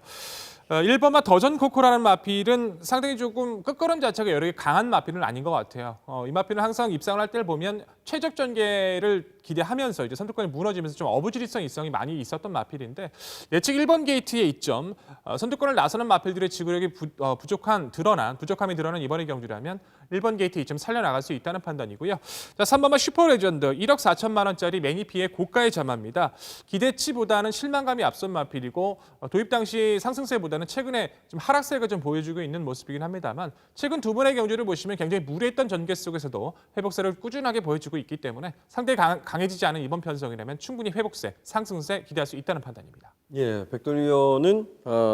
1번마 더전 코코라는 마필은 상당히 조금 끝걸음 자체가 여러 개 강한 마필은 아닌 것 같아요. 이 마필은 항상 입상을 할 때를 보면 최적 전개를 기대하면서 이제 선두권이 무너지면서 좀 어부지리성 이성이 많이 있었던 마필인데 예측 1번 게이트의 이점, 선두권을 나서는 마필들의 지구력이 부족함이 드러난 이번의 경주라면 1번 게이트 이점 살려나갈 수 있다는 판단이고요. 자, 3번마 슈퍼레전드 1억 4천만 원짜리 매니피의 고가의 자마입니다. 기대치보다는 실망감이 앞선 마필이고 도입 당시 상승세보다는 최근에 좀 하락세가 좀 보여주고 있는 모습이긴 합니다만 최근 두 번의 경주를 보시면 굉장히 무리했던 전개 속에서도 회복세를 꾸준하게 보여주고 있기 때문에 상당히 강해지지 않은 이번 편성이라면 충분히 회복세, 상승세 기대할 수 있다는 판단입니다. 예, 백돌위원은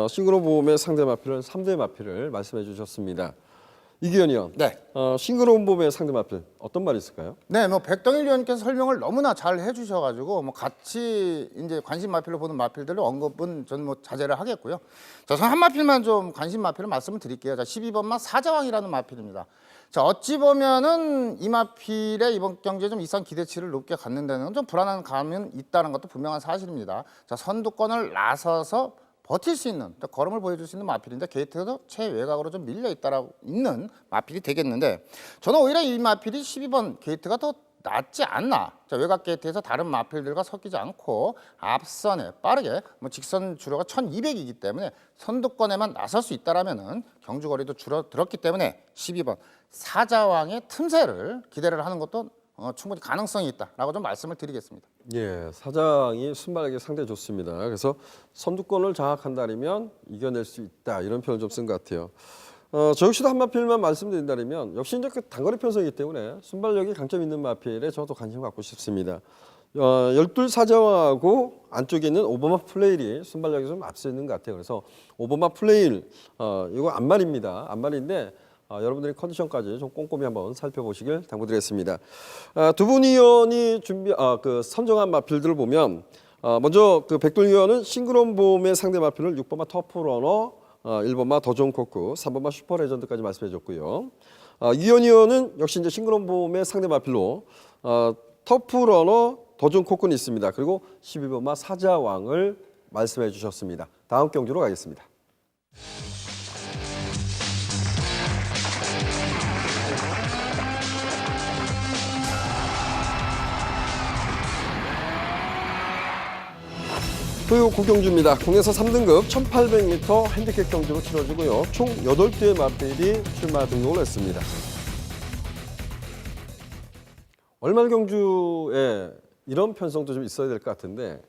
싱그러운 봄의 상대 마필은 3대 마필을 말씀해 주셨습니다. 이기현 의원. 네. 싱그러운 봄의 상대 마필 어떤 말이 있을까요? 네, 뭐 백동일 의원께서 설명을 너무나 잘 해주셔가지고 뭐 같이 이제 관심 마필로 보는 마필들을 언급은 전 뭐 자제를 하겠고요. 자, 한 마필만 좀 관심 마필을 말씀을 드릴게요. 자, 12번마 사자왕이라는 마필입니다. 자, 어찌 보면은 이 마필의 이번 경기에 좀 이상 기대치를 높게 갖는 데는 좀 불안한 감은 있다는 것도 분명한 사실입니다. 자, 선두권을 나서서 버틸 수 있는, 걸음을 보여줄 수 있는 마필인데 게이트도 최외곽으로 좀 밀려 있는 마필이 되겠는데 저는 오히려 이 마필이 12번 게이트가 더 낫지 않나. 자, 외곽 게이트에서 다른 마필들과 섞이지 않고 앞선에 빠르게 뭐 직선 주로가 1200이기 때문에 선두권에만 나설 수 있다라면은 경주거리도 줄어들었기 때문에 12번 사자왕의 틈새를 기대를 하는 것도 충분히 가능성이 있다라고 좀 말씀을 드리겠습니다. 예, 사장이 순발하기 상당히 좋습니다. 그래서 선두권을 장악한다면 이겨낼 수 있다 이런 표현을 좀 쓴 것 같아요. 저 역시도 한 마필만 말씀드린다면 역시 이제 그 단거리 편성이기 때문에 순발력이 강점 있는 마필에 저도 관심 갖고 싶습니다. 12 사자왕하고 안쪽에 있는 오버마 플레일이 순발력이 좀 앞서 있는 것 같아요. 그래서 오버마 플레일 이거 안말입니다. 안말인데 여러분들이 컨디션까지 좀 꼼꼼히 한번 살펴보시길 당부드리겠습니다. 두 분 의원이 선정한 마필들을 보면 먼저 그 백돌 의원은 싱그러운 봄의 상대 마필을 6번마 터프러너, 1번마 더존 코크, 3번마 슈퍼 레전드까지 말씀해 줬고요. 이현 의원은 역시 이제 싱그러운 봄의 상대 마필로 터프러너, 더존 코크는 있습니다. 그리고 12번마 사자왕을 말씀해 주셨습니다. 다음 경주로 가겠습니다. 토요 고경주입니다. 국내에서 3등급 1800m 핸디캡 경주로 치러지고요. 총 8대의 마필이 출마 등록을 했습니다. 월말 경주에 이런 편성도 좀 있어야 될 것 같은데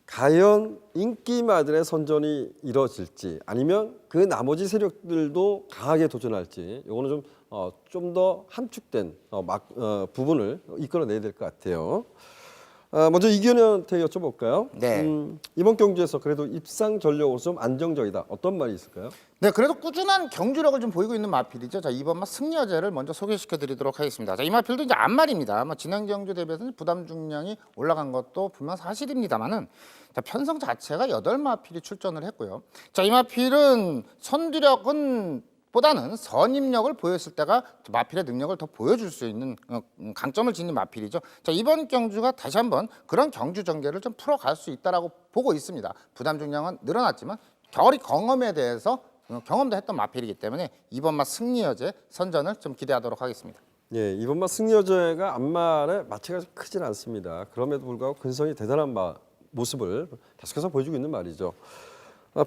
과연 인기마들의 선전이 이뤄질지 아니면 그 나머지 세력들도 강하게 도전할지 이거는 좀 더 함축된 부분을 이끌어내야 될 것 같아요. 먼저 이기현한테 여쭤볼까요? 네. 이번 경주에서 그래도 입상 전력으로 좀 안정적이다. 어떤 말이 있을까요? 네, 그래도 꾸준한 경주력을 좀 보이고 있는 마필이죠. 자, 이번 승려제를 먼저 소개시켜드리도록 하겠습니다. 자, 이 마필도 이제 앞말입니다. 지난 경주 대비해서 부담 중량이 올라간 것도 분명 사실입니다만은 자, 편성 자체가 8마필이 출전을 했고요. 자, 이 마필은 선두력은 보다는 선임력을 보였을 때가 마필의 능력을 더 보여줄 수 있는 강점을 지닌 마필이죠. 자, 이번 경주가 다시 한번 그런 경주 전개를 좀 풀어갈 수 있다라고 보고 있습니다. 부담 중량은 늘어났지만 거리 경험에 대해서 경험도 했던 마필이기 때문에 이번마 승리여제 선전을 좀 기대하도록 하겠습니다. 예, 이번마 승려제가 앞말에 마체가 크진 않습니다. 그럼에도 불구하고 근성이 대단한 모습을 계속해서 보여주고 있는 말이죠.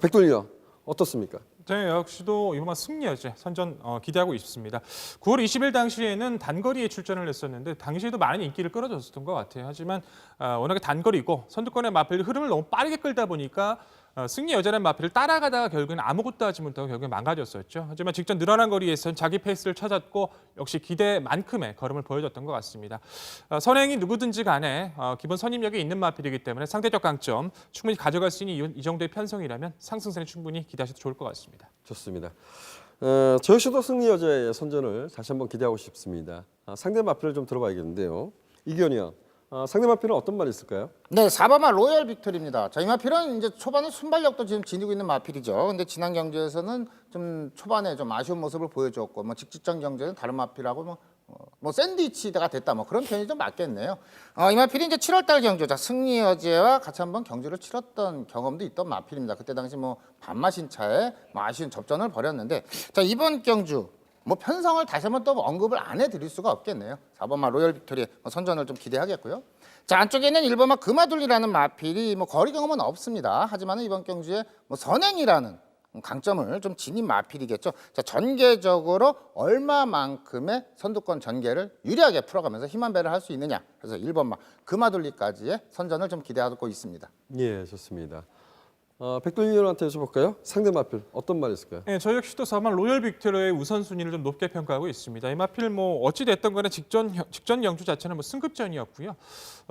백돌 의원 어떻습니까? 네, 역시도 이번만 승리여제 선전 기대하고 있습니다. 9월 20일 당시에는 단거리에 출전을 했었는데 당시에도 많은 인기를 끌어줬었던 것 같아요. 하지만 워낙에 단거리고 선두권의 마필 흐름을 너무 빠르게 끌다 보니까 승리여제라는 마필을 따라가다가 결국엔 아무것도 하지 못하고 결국엔 망가졌었죠. 하지만 직전 늘어난 거리에서는 자기 페이스를 찾았고 역시 기대만큼의 걸음을 보여줬던 것 같습니다. 선행이 누구든지 간에 기본 선임력이 있는 마필이기 때문에 상대적 강점 충분히 가져갈 수 있는 이 정도의 편성이라면 상승세는 충분히 기대하셔도 좋을 것 같습니다. 좋습니다. 저 역시도 승리여제의 선전을 다시 한번 기대하고 싶습니다. 상대 마필을 좀 들어봐야겠는데요. 이기현 의원, 상대 마필은 어떤 말이 있을까요? 네, 4번마 로열 빅토리입니다. 자, 이 마필은 이제 초반에 순발력도 지금 지니고 있는 마필이죠. 근데 지난 경주에서는 좀 초반에 좀 아쉬운 모습을 보여줬고, 직전 경주에는 다른 마필하고 샌드위치가 됐다, 그런 표현이 좀 맞겠네요. 이 마필이 이제 7월달 경주, 자, 승리여제와 같이 한번 경주를 치렀던 경험도 있던 마필입니다. 그때 당시 반마신 차에 아쉬운 접전을 벌였는데, 자, 이번 경주 편성을 다시 한번 또 언급을 안 해드릴 수가 없겠네요. 4번마 로열 빅토리 선전을 좀 기대하겠고요. 자, 안쪽에는 1번마 금화둘리라는 마필이 거리 경험은 없습니다. 하지만 이번 경주에 선행이라는 강점을 좀 지닌 마필이겠죠. 자, 전개적으로 얼마만큼의 선두권 전개를 유리하게 풀어가면서 힘한 배를 할 수 있느냐. 그래서 1번마 금화둘리까지의 선전을 좀 기대하고 있습니다. 예, 좋습니다. 백돌 위원한테 여쭤볼까요? 상대 마필 어떤 말이 있을까요? 네, 저희 역시도 4번 로열 빅토리의 우선순위를 좀 높게 평가하고 있습니다. 이 마필 뭐 어찌 됐든 간에 직전 경주 자체는 뭐 승급전이었고요.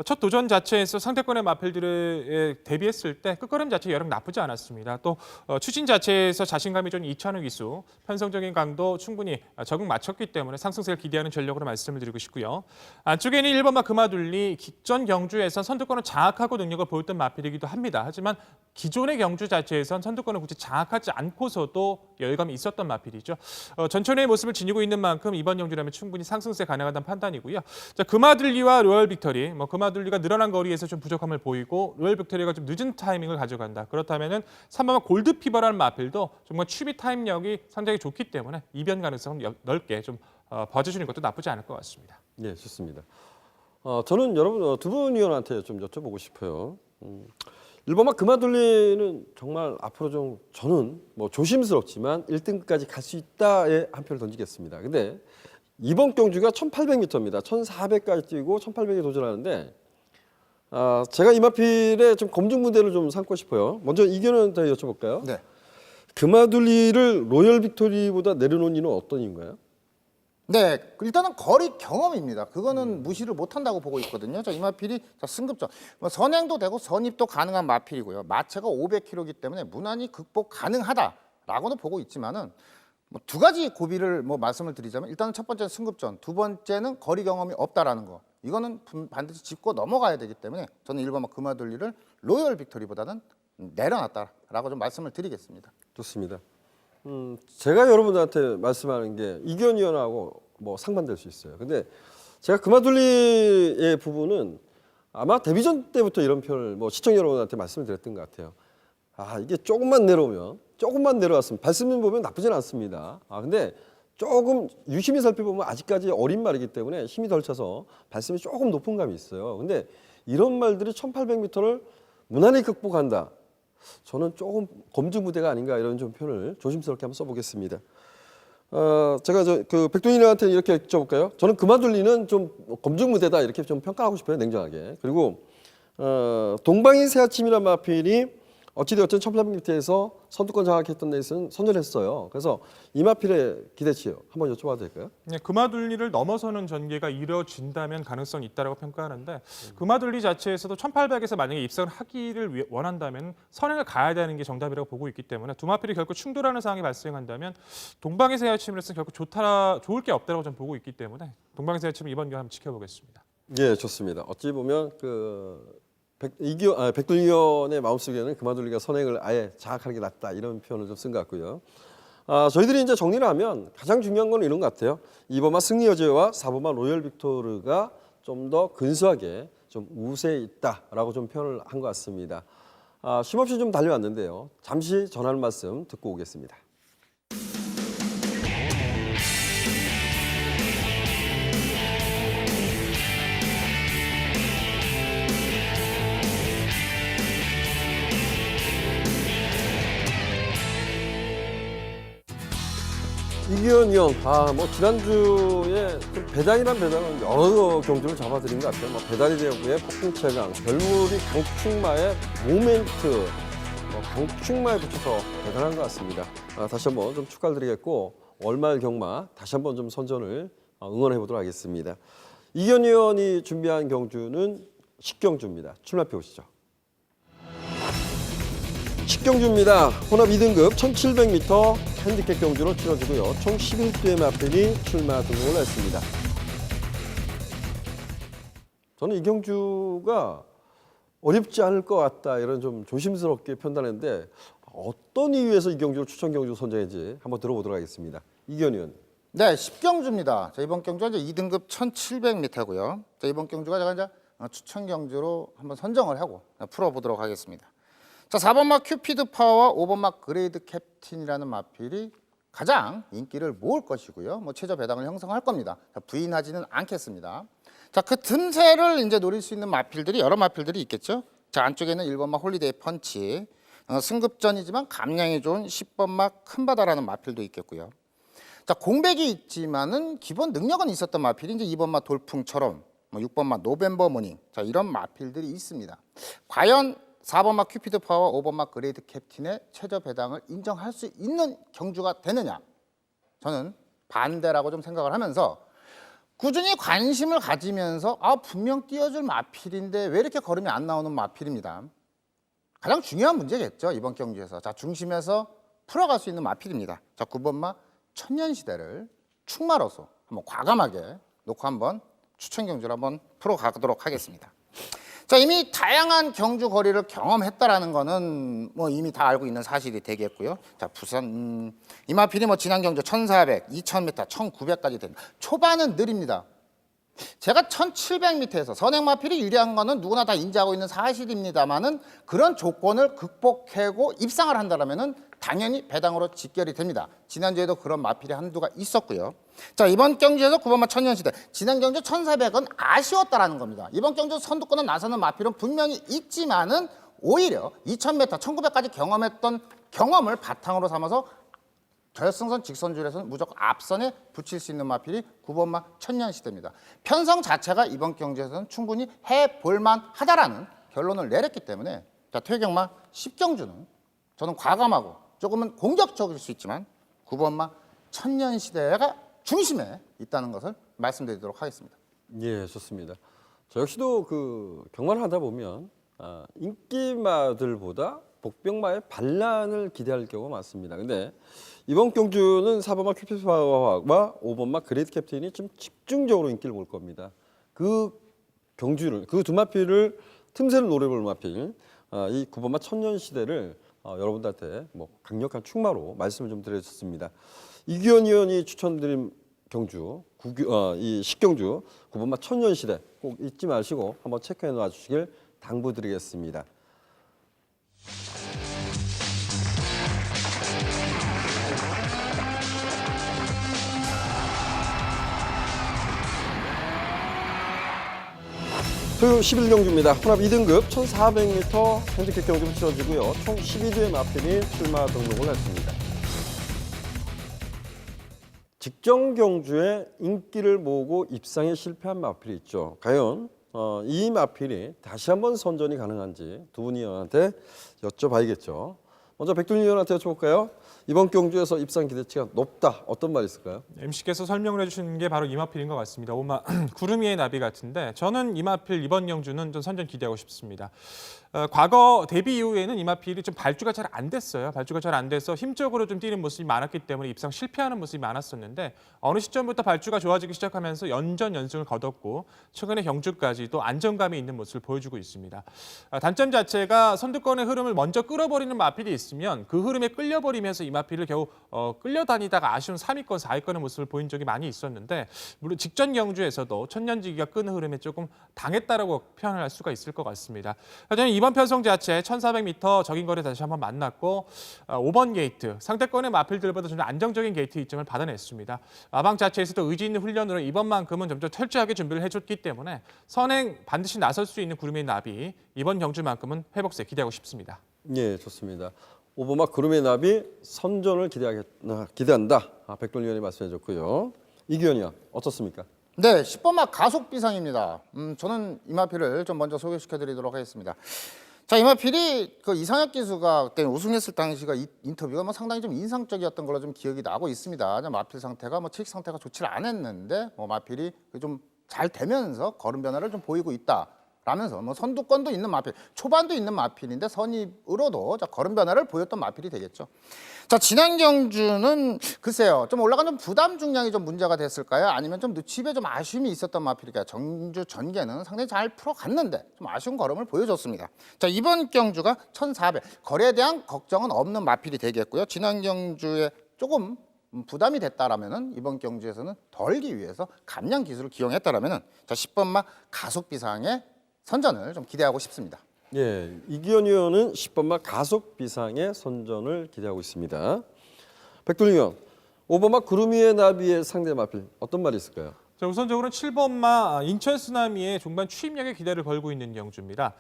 첫 도전 자체에서 상대권의 마필들에 대비했을 때 끝걸음 자체 여력 나쁘지 않았습니다. 또 추진 자체에서 자신감이 좀 이찬우 기수, 편성적인 강도 충분히 적응 맞췄기 때문에 상승세를 기대하는 전력으로 말씀을 드리고 싶고요. 안쪽에는 1번마 금화둘리 직전 경주에선 선두권을 장악하고 능력을 보였던 마필이기도 합니다. 하지만 기존의 경주 자체에선 선두권을 굳이 장악하지 않고서도 열감이 있었던 마필이죠. 전천후의 모습을 지니고 있는 만큼 이번 경주라면 충분히 상승세 가능하다는 판단이고요. 자, 금화둘리와 로열 빅토리, 금화둘리가 늘어난 거리에서 좀 부족함을 보이고 로열 빅토리가 좀 늦은 타이밍을 가져간다. 그렇다면은 3번 골드 피버라는 마필도 정말 취비 타임력이 상당히 좋기 때문에 이변 가능성은 넓게 좀 봐주시는 것도 나쁘지 않을 것 같습니다. 네, 좋습니다. 저는 여러분 두 분 위원한테 좀 여쭤보고 싶어요. 1번마 금화둘리는 정말 앞으로 좀 저는 뭐 조심스럽지만 1등까지 갈 수 있다에 한 표를 던지겠습니다. 근데 이번 경주가 1800m입니다. 1400까지 뛰고 1800에 도전하는데 제가 이 마필의 좀 검증 무대를 좀 삼고 싶어요. 먼저 이견한테 여쭤볼까요? 네. 금화둘리를 로열 빅토리보다 내려놓은 이유는 어떤 이유인가요? 네, 일단은 거리 경험입니다. 그거는 무시를 못한다고 보고 있거든요. 자, 이 마필이 자, 승급전, 뭐 선행도 되고 선입도 가능한 마필이고요. 마체가 500kg이기 때문에 무난히 극복 가능하다라고는 보고 있지만은 뭐 두 가지 고비를 뭐 말씀을 드리자면 일단은 첫 번째는 승급전, 두 번째는 거리 경험이 없다라는 거. 이거는 반드시 짚고 넘어가야 되기 때문에 저는 1번 금화둘리를 로열 빅토리보다는 내려놨다라고 좀 말씀을 드리겠습니다. 좋습니다. 제가 여러분들한테 말씀하는 게 이견 위원하고 뭐 상반될 수 있어요. 근데 제가 금화둘리의 부분은 아마 데뷔전 때부터 이런 표현을 뭐 시청자 여러분한테 말씀을 드렸던 것 같아요. 이게 조금만 내려왔으면 발심을 보면 나쁘진 않습니다. 근데 조금 유심히 살펴보면 아직까지 어린 말이기 때문에 힘이 덜 차서 발심이 조금 높은 감이 있어요. 근데 이런 말들이 1800m를 무난히 극복한다. 저는 조금 검증 무대가 아닌가 이런 좀 표현을 조심스럽게 한번 써보겠습니다. 제가 그 백동인한테 이렇게 여쭤볼까요? 저는 금화둘리는 좀 검증 무대다 이렇게 좀 평가하고 싶어요, 냉정하게. 그리고 동방인 새아침이라는 마필이 어찌되었든 1800m에서 선두권 장악했던 레이스는 선전했어요. 그래서 이 마필의 기대치요 한번 여쭤봐도 될까요? 네, 금화둘리를 넘어서는 전개가 이뤄진다면 가능성이 있다고 평가하는데 금화둘리 자체에서도 1800에서 만약에 입상을 하기를 원한다면 선행을 가야 되는 게 정답이라고 보고 있기 때문에 두 마필이 결코 충돌하는 상황이 발생한다면 동방의 새아침으로서 결코 좋을 게 없다고 저는 보고 있기 때문에 동방의 새아침 이번 경기 한번 지켜보겠습니다. 예, 좋습니다. 어찌 보면 백돌 위원의 마음속에는 금화둘리가 선행을 아예 장악하는 게 낫다 이런 표현을 좀 쓴 것 같고요. 저희들이 이제 정리를 하면 가장 중요한 건 이런 것 같아요. 2번마 승리 여제와 4번마 로열 빅토르가 좀 더 근소하게 좀 우세에 있다라고 좀 표현을 한 것 같습니다. 쉼없이 좀 달려왔는데요. 잠시 전하는 말씀 듣고 오겠습니다. 이기현 위원, 뭐 지난주에 좀 배당이란 배당은 여러 경주를 잡아드린 것 같아요. 배달이 대구의 폭풍체강, 별무리 강충마의 모멘트, 강충마에 붙여서 대단한 것 같습니다. 다시 한번 좀 축하를 드리겠고 월말 경마 다시 한번 좀 선전을 응원해 보도록 하겠습니다. 이기현 위원이 준비한 경주는 식경주입니다. 출마표 보시죠. 식경주입니다. 혼합 2등급 1700m 핸디캡 경주로 치러지고요. 총 11두의 마필이 출마 등록을 했습니다. 저는 이 경주가 어렵지 않을 것 같다 이런 좀 조심스럽게 판단했는데 어떤 이유에서 이 경주를 추천 경주 선정했는지 한번 들어보도록 하겠습니다. 이기현 의원. 네, 10경주입니다. 자, 이번 경주가 이제 2등급 1700m고요. 자, 이번 경주가 제가 이제 추천 경주로 한번 선정을 하고 풀어보도록 하겠습니다. 자, 4번마 큐피드 파워와 5번마 그레이드 캡틴이라는 마필이 가장 인기를 모을 것이고요. 뭐 최저 배당을 형성할 겁니다. 자, 부인하지는 않겠습니다. 자, 그 틈새를 이제 노릴 수 있는 마필들이 여러 마필들이 있겠죠. 자, 안쪽에는 1번마 홀리데이 펀치, 승급전이지만 감량이 좋은 10번마 큰바다라는 마필도 있겠고요. 자, 공백이 있지만은 기본 능력은 있었던 마필이 이제 2번마 돌풍처럼, 6번마 노벤버 모닝, 자, 이런 마필들이 있습니다. 과연 4번마 큐피드 파워와 5번마 그레이트 캡틴의 최저 배당을 인정할 수 있는 경주가 되느냐? 저는 반대라고 좀 생각을 하면서 꾸준히 관심을 가지면서 분명 띄워줄 마필인데 왜 이렇게 걸음이 안 나오는 마필입니다. 가장 중요한 문제겠죠, 이번 경주에서. 자, 중심에서 풀어갈 수 있는 마필입니다. 자, 9번마 천년시대를 충마로서 한번 과감하게 놓고 한번 추천 경주를 한번 풀어가도록 하겠습니다. 자, 이미 다양한 경주 거리를 경험했다라는 거는 뭐 이미 다 알고 있는 사실이 되겠고요. 자, 부산 이 마필이 뭐 지난 경주 1,400, 2,000m, 1,900까지 됩니다. 초반은 느립니다. 제가 1,700m에서 선행 마필이 유리한 거는 누구나 다 인지하고 있는 사실입니다만은 그런 조건을 극복하고 입상을 한다면은 당연히 배당으로 직결이 됩니다. 지난주에도 그런 마필이 한두가 있었고요. 자, 이번 경주에서 9번마 천년시대, 지난 경주 1,400은 아쉬웠다라는 겁니다. 이번 경주 선두권에 나서는 마필은 분명히 있지만은 오히려 2,000m, 1,900까지 경험했던 경험을 바탕으로 삼아서 결승선 직선줄에서는 무조건 앞선에 붙일 수 있는 마필이 9번마 천년시대입니다. 편성 자체가 이번 경주에서는 충분히 해볼만 하다라는 결론을 내렸기 때문에 자, 토요경마 10경주는 저는 과감하고 조금은 공격적일 수 있지만 9번마 천년시대가 중심에 있다는 것을 말씀드리도록 하겠습니다. 예, 좋습니다. 저 역시도 그 경마를 하다 보면 인기마들보다 복병마의 반란을 기대할 경우가 많습니다. 근데 이번 경주는 4번마 큐피드 파워와 5번마 그레이트 캡틴이 좀 집중적으로 인기를 볼 겁니다. 그 경주를, 그 두 마필을 틈새를 노려볼 마필, 이 9번마 천년시대를 여러분들한테 뭐 강력한 충마로 말씀을 좀 드렸습니다. 이규현 의원이 추천드린 경주, 이 10경주 9번마 천년시대 꼭 잊지 마시고 한번 체크해 놔 주시길 당부드리겠습니다. 토요 11경주입니다. 혼합 2등급 1,400m 핸디캡 경주가 치러지고요. 총 12대의 마필이 출마 등록을 했습니다. 직전 경주에 인기를 모으고 입상에 실패한 마필이 있죠. 과연 이 마필이 다시 한번 선전이 가능한지 두 분이 의원한테 여쭤봐야겠죠. 먼저 백두리 의원한테 여쭤볼까요? 이번 경주에서 입상 기대치가 높다. 어떤 말이 있을까요? MC께서 설명을 해주시는 게 바로 이마필인 것 같습니다. 구름 위의 나비 같은데 저는 이마필 이번 경주는 좀 선전 기대하고 싶습니다. 과거 데뷔 이후에는 이마필이 좀 발주가 잘 안 됐어요. 발주가 잘 안 돼서 힘적으로 좀 뛰는 모습이 많았기 때문에 입상 실패하는 모습이 많았었는데 어느 시점부터 발주가 좋아지기 시작하면서 연승을 거뒀고 최근에 경주까지도 안정감이 있는 모습을 보여주고 있습니다. 단점 자체가 선두권의 흐름을 먼저 끌어버리는 마필이 있으면 그 흐름에 끌려버리면서 이마필을 겨우 끌려다니다가 아쉬운 3위권, 4위권의 모습을 보인 적이 많이 있었는데 물론 직전 경주에서도 천년지기가 끄는 흐름에 조금 당했다라고 표현할 수가 있을 것 같습니다. 저는 이번 편성 자체 1,400m 적인 거리 다시 한번 만났고 5번 게이트 상대권의 마필들보다 좀 안정적인 게이트 이점을 받아냈습니다. 마방 자체에서도 의지 있는 훈련으로 이번만큼은 좀 더 철저하게 준비를 해줬기 때문에 선행 반드시 나설 수 있는 구름의 나비 이번 경주만큼은 회복세 기대하고 싶습니다. 예, 좋습니다. 5번마 구름의 나비 선전을 기대한다. 백돌 의원이 말씀해줬고요. 이규현 의원 어떻습니까? 네, 10번마 가속 비상입니다. 저는 이마필을 좀 먼저 소개시켜드리도록 하겠습니다. 자, 이마필이 그 이상혁 기수가 그때 우승했을 당시가 인터뷰가 뭐 상당히 좀 인상적이었던 걸로 좀 기억이 나고 있습니다. 마필 상태가 뭐 체익 상태가 좋지 않았는데 마필이 좀 잘 되면서 걸음 변화를 좀 보이고 있다. 라면서 뭐 선두권도 있는 마필, 초반도 있는 마필인데 선입으로도 걸음 변화를 보였던 마필이 되겠죠. 자, 지난 경주는 글쎄요, 좀 올라간 좀 부담 중량이 좀 문제가 됐을까요? 아니면 좀 집에 좀 아쉬움이 있었던 마필일까요? 경주 전개는 상당히 잘 풀어갔는데 좀 아쉬운 걸음을 보여줬습니다. 자, 이번 경주가 1,400, 거리에 대한 걱정은 없는 마필이 되겠고요. 지난 경주에 조금 부담이 됐다라면은 이번 경주에서는 덜기 위해서 감량 기술을 기용했다라면은 자, 10번마 가속 비상의 선전을 좀 기대하고 싶습니다. 예, 이기현 의원은 10번마 가속 비상의 선전을 기대하고 있습니다. 백돌 의원, 5번마 구름 위의 나비의 상대 마필 어떤 말이 있을까요? 자, 우선적으로는 7번마 인천 쓰나미의 종반 추임력에 기대를 걸고 있는 경주입니다.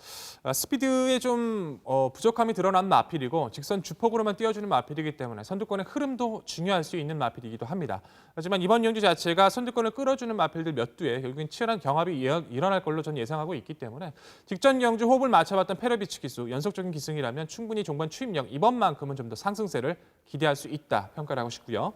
스피드에 좀 부족함이 드러난 마필이고 직선 주폭으로만 띄워주는 마필이기 때문에 선두권의 흐름도 중요할 수 있는 마필이기도 합니다. 하지만 이번 경주 자체가 선두권을 끌어주는 마필들 몇 두에 결국엔 치열한 경합이 일어날 걸로 전 예상하고 있기 때문에 직전 경주 호흡을 맞춰봤던 페러비치 기수 연속적인 기승이라면 충분히 종반 추임력 이번만큼은 좀 더 상승세를 기대할 수 있다 평가를 하고 싶고요.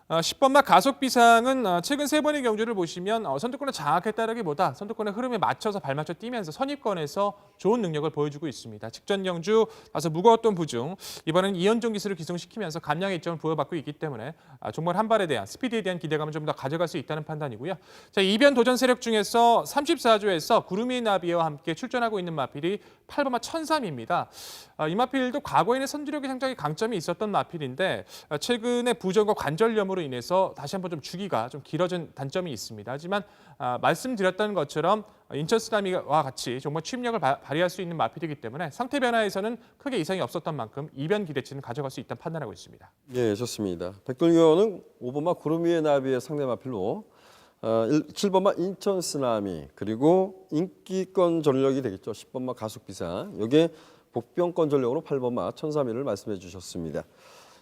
10번마 가속 비상은 최근 3번의 경주를 보시면 선두권을 장악했다라기보다 선두권의 흐름에 맞춰서 발맞춰 뛰면서 선입권에서 좋은 능력을 보여주고 있습니다. 직전 경주 다소 무거웠던 부중, 이번에는 이현종 기수를 기승시키면서 감량의 이점을 부여받고 있기 때문에 종말 한 발에 대한 스피드에 대한 기대감을 좀 더 가져갈 수 있다는 판단이고요. 자, 이변 도전 세력 중에서 34조에서 구름이의 나비와 함께 출전하고 있는 마필이 8번마 천삼입니다. 이 마필도 과거에는 선두력이 상당히 강점이 있었던 마필인데 최근에 부전과 관절염으로 인해서 다시 한번 좀 주기가 좀 길어진 단점이 있습니다. 하지만 말씀드렸던 것처럼 인천 쓰나미와 같이 정말 추임력을 발휘할 수 있는 마필이기 때문에 상태 변화에서는 크게 이상이 없었던 만큼 이변 기대치는 가져갈 수 있다는 판단하고 있습니다. 예, 좋습니다. 백돌기원은 5번마 구름 위의 나비의 상대 마필로 7번마 인천 쓰나미 그리고 인기권 전력이 되겠죠. 10번마 가속 비상. 여기에 복병권 전력으로 8번마 천삼위를 말씀해 주셨습니다.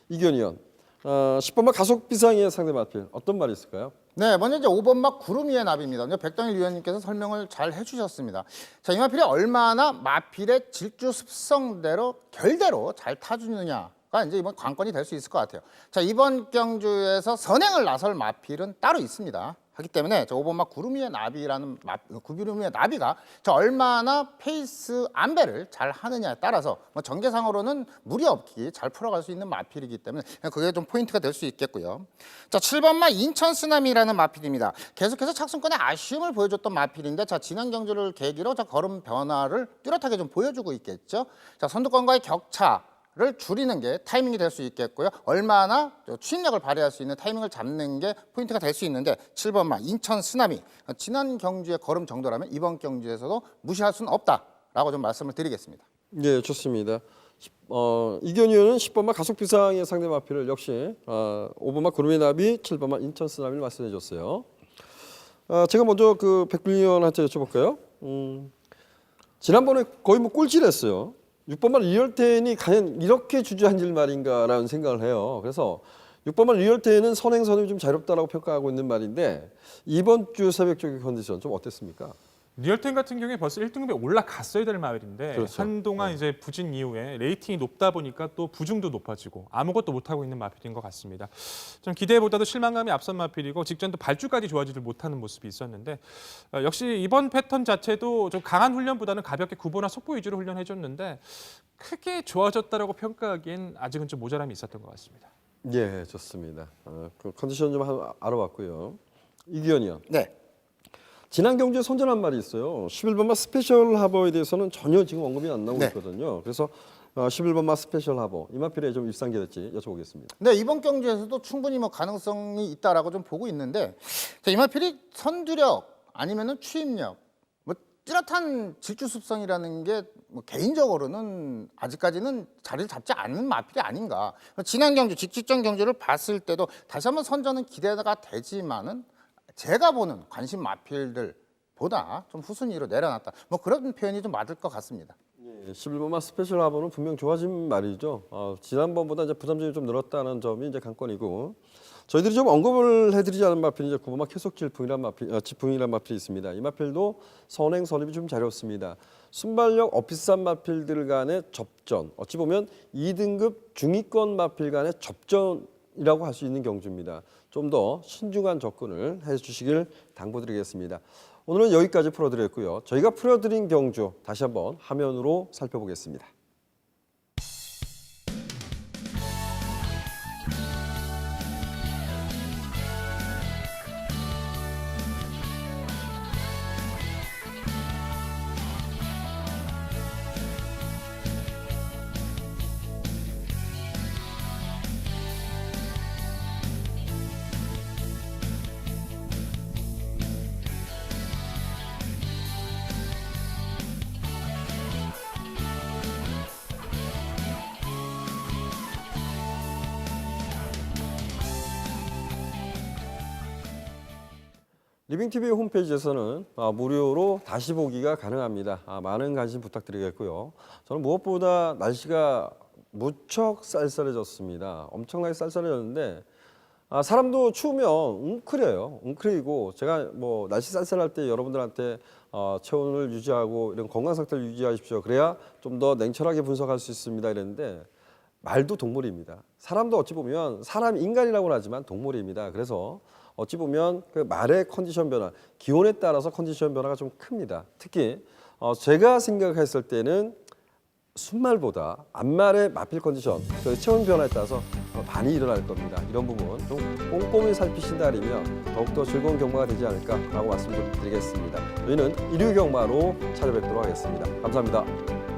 이기현 의원. 10번마 가속 비상의 상대 마필 어떤 말이 있을까요? 네, 먼저 이제 5번마 구름 위의 나비입니다. 백동일 위원님께서 설명을 잘 해주셨습니다. 자, 이 마필이 얼마나 마필의 질주 습성대로 결대로 잘 타주느냐가 이제 이번 관건이 될 수 있을 것 같아요. 자, 이번 경주에서 선행을 나설 마필은 따로 있습니다. 하기 때문에 저 5번마 구름 위의 나비라는 구름 위의 나비가 저 얼마나 페이스 안배를 잘 하느냐에 따라서 뭐 전개상으로는 무리 없이 잘 풀어갈 수 있는 마필이기 때문에 그게 좀 포인트가 될 수 있겠고요. 자, 7번마 인천 쓰나미라는 마필입니다. 계속해서 착순권에 아쉬움을 보여줬던 마필인데 자, 지난 경주를 계기로 자, 걸음 변화를 뚜렷하게 좀 보여주고 있겠죠. 자, 선두권과의 격차를 줄이는 게 타이밍이 될 수 있겠고요. 얼마나 추임력을 발휘할 수 있는 타이밍을 잡는 게 포인트가 될 수 있는데 7번마 인천 쓰나미 지난 경주의 걸음 정도라면 이번 경주에서도 무시할 수는 없다라고 좀 말씀을 드리겠습니다. 네, 좋습니다. 이기현 의원은 10번마 가속 비상의 상대 마필을 역시 5번마 구름의 나비, 7번마 인천 쓰나미를 말씀해 줬어요. 제가 먼저 그 백불 의원한테 여쭤볼까요? 지난번에 거의 뭐 꼴찌했어요. 6번마 리얼텐이 과연 이렇게 주저앉을 말인가라는 생각을 해요. 그래서 6번마 리얼텐은 선행선이 좀 자유롭다라고 평가하고 있는 말인데 이번 주 새벽 쪽의 컨디션 좀 어땠습니까? 리얼텐 같은 경우에 벌써 1등급에 올라갔어야 될 마을인데 그렇죠. 한동안 이제 부진 이후에 레이팅이 높다 보니까 또 부중도 높아지고 아무것도 못하고 있는 마필인 것 같습니다. 좀 기대보다도 실망감이 앞선 마필이고 직전도 발주까지 좋아지지 못하는 모습이 있었는데 역시 이번 패턴 자체도 좀 강한 훈련보다는 가볍게 구보나 속보 위주로 훈련해줬는데 크게 좋아졌다라고 평가하기엔 아직은 좀 모자람이 있었던 것 같습니다. 예, 좋습니다. 그 컨디션 좀 알아봤고요. 이기현 의원. 네. 지난 경주에 선전한 말이 있어요. 11번마 스페셜 하버에 대해서는 전혀 지금 언급이 안 나오고 네. 있거든요. 그래서 11번마 스페셜 하버 이 마필에 좀 일상이 될지 여쭤보겠습니다. 네, 이번 경주에서도 충분히 뭐 가능성이 있다라고 좀 보고 있는데 자, 이 마필이 선두력 아니면은 추임력 뭐 뚜렷한 질주 습성이라는 게 뭐 개인적으로는 아직까지는 자리를 잡지 않는 마필이 아닌가. 지난 경주, 직전 경주를 봤을 때도 다시 한번 선전은 기대가 되지만은 제가 보는 관심 마필들보다 좀 후순위로 내려놨다. 뭐 그런 표현이 좀 맞을 것 같습니다. 예, 11번마 스페셜 하버는 분명 좋아진 말이죠. 지난번보다 이제 부담점이 좀 늘었다는 점이 이제 관건이고 저희들이 좀 언급을 해드리지 않은 마필이 이제 9번마 계속 지풍이란 마필이 있습니다. 이 마필도 선행 선입이 좀 자유롭습니다. 순발력 비싼 마필들 간의 접전, 어찌 보면 2등급 중위권 마필 간의 접전이라고 할 수 있는 경주입니다. 좀 더 신중한 접근을 해주시길 당부드리겠습니다. 오늘은 여기까지 풀어드렸고요. 저희가 풀어드린 경주 다시 한번 화면으로 살펴보겠습니다. 리빙TV 홈페이지에서는 무료로 다시 보기가 가능합니다. 많은 관심 부탁드리겠고요. 저는 무엇보다 날씨가 무척 쌀쌀해졌습니다. 엄청나게 쌀쌀해졌는데 사람도 추우면 웅크려요. 웅크리고 제가 뭐 날씨 쌀쌀할 때 여러분들한테 체온을 유지하고 이런 건강 상태를 유지하십시오. 그래야 좀 더 냉철하게 분석할 수 있습니다. 이랬는데 말도 동물입니다. 사람도 어찌 보면 사람 인간이라고는 하지만 동물입니다. 그래서 어찌 보면 그 말의 컨디션 변화, 기온에 따라서 컨디션 변화가 좀 큽니다. 특히 제가 생각했을 때는 순말보다 앞말의 마필 컨디션, 그 체온 변화에 따라서 많이 일어날 겁니다. 이런 부분 좀 꼼꼼히 살피신다 아니면 더욱더 즐거운 경마가 되지 않을까라고 말씀 좀 드리겠습니다. 저희는 일요 경마로 찾아뵙도록 하겠습니다. 감사합니다.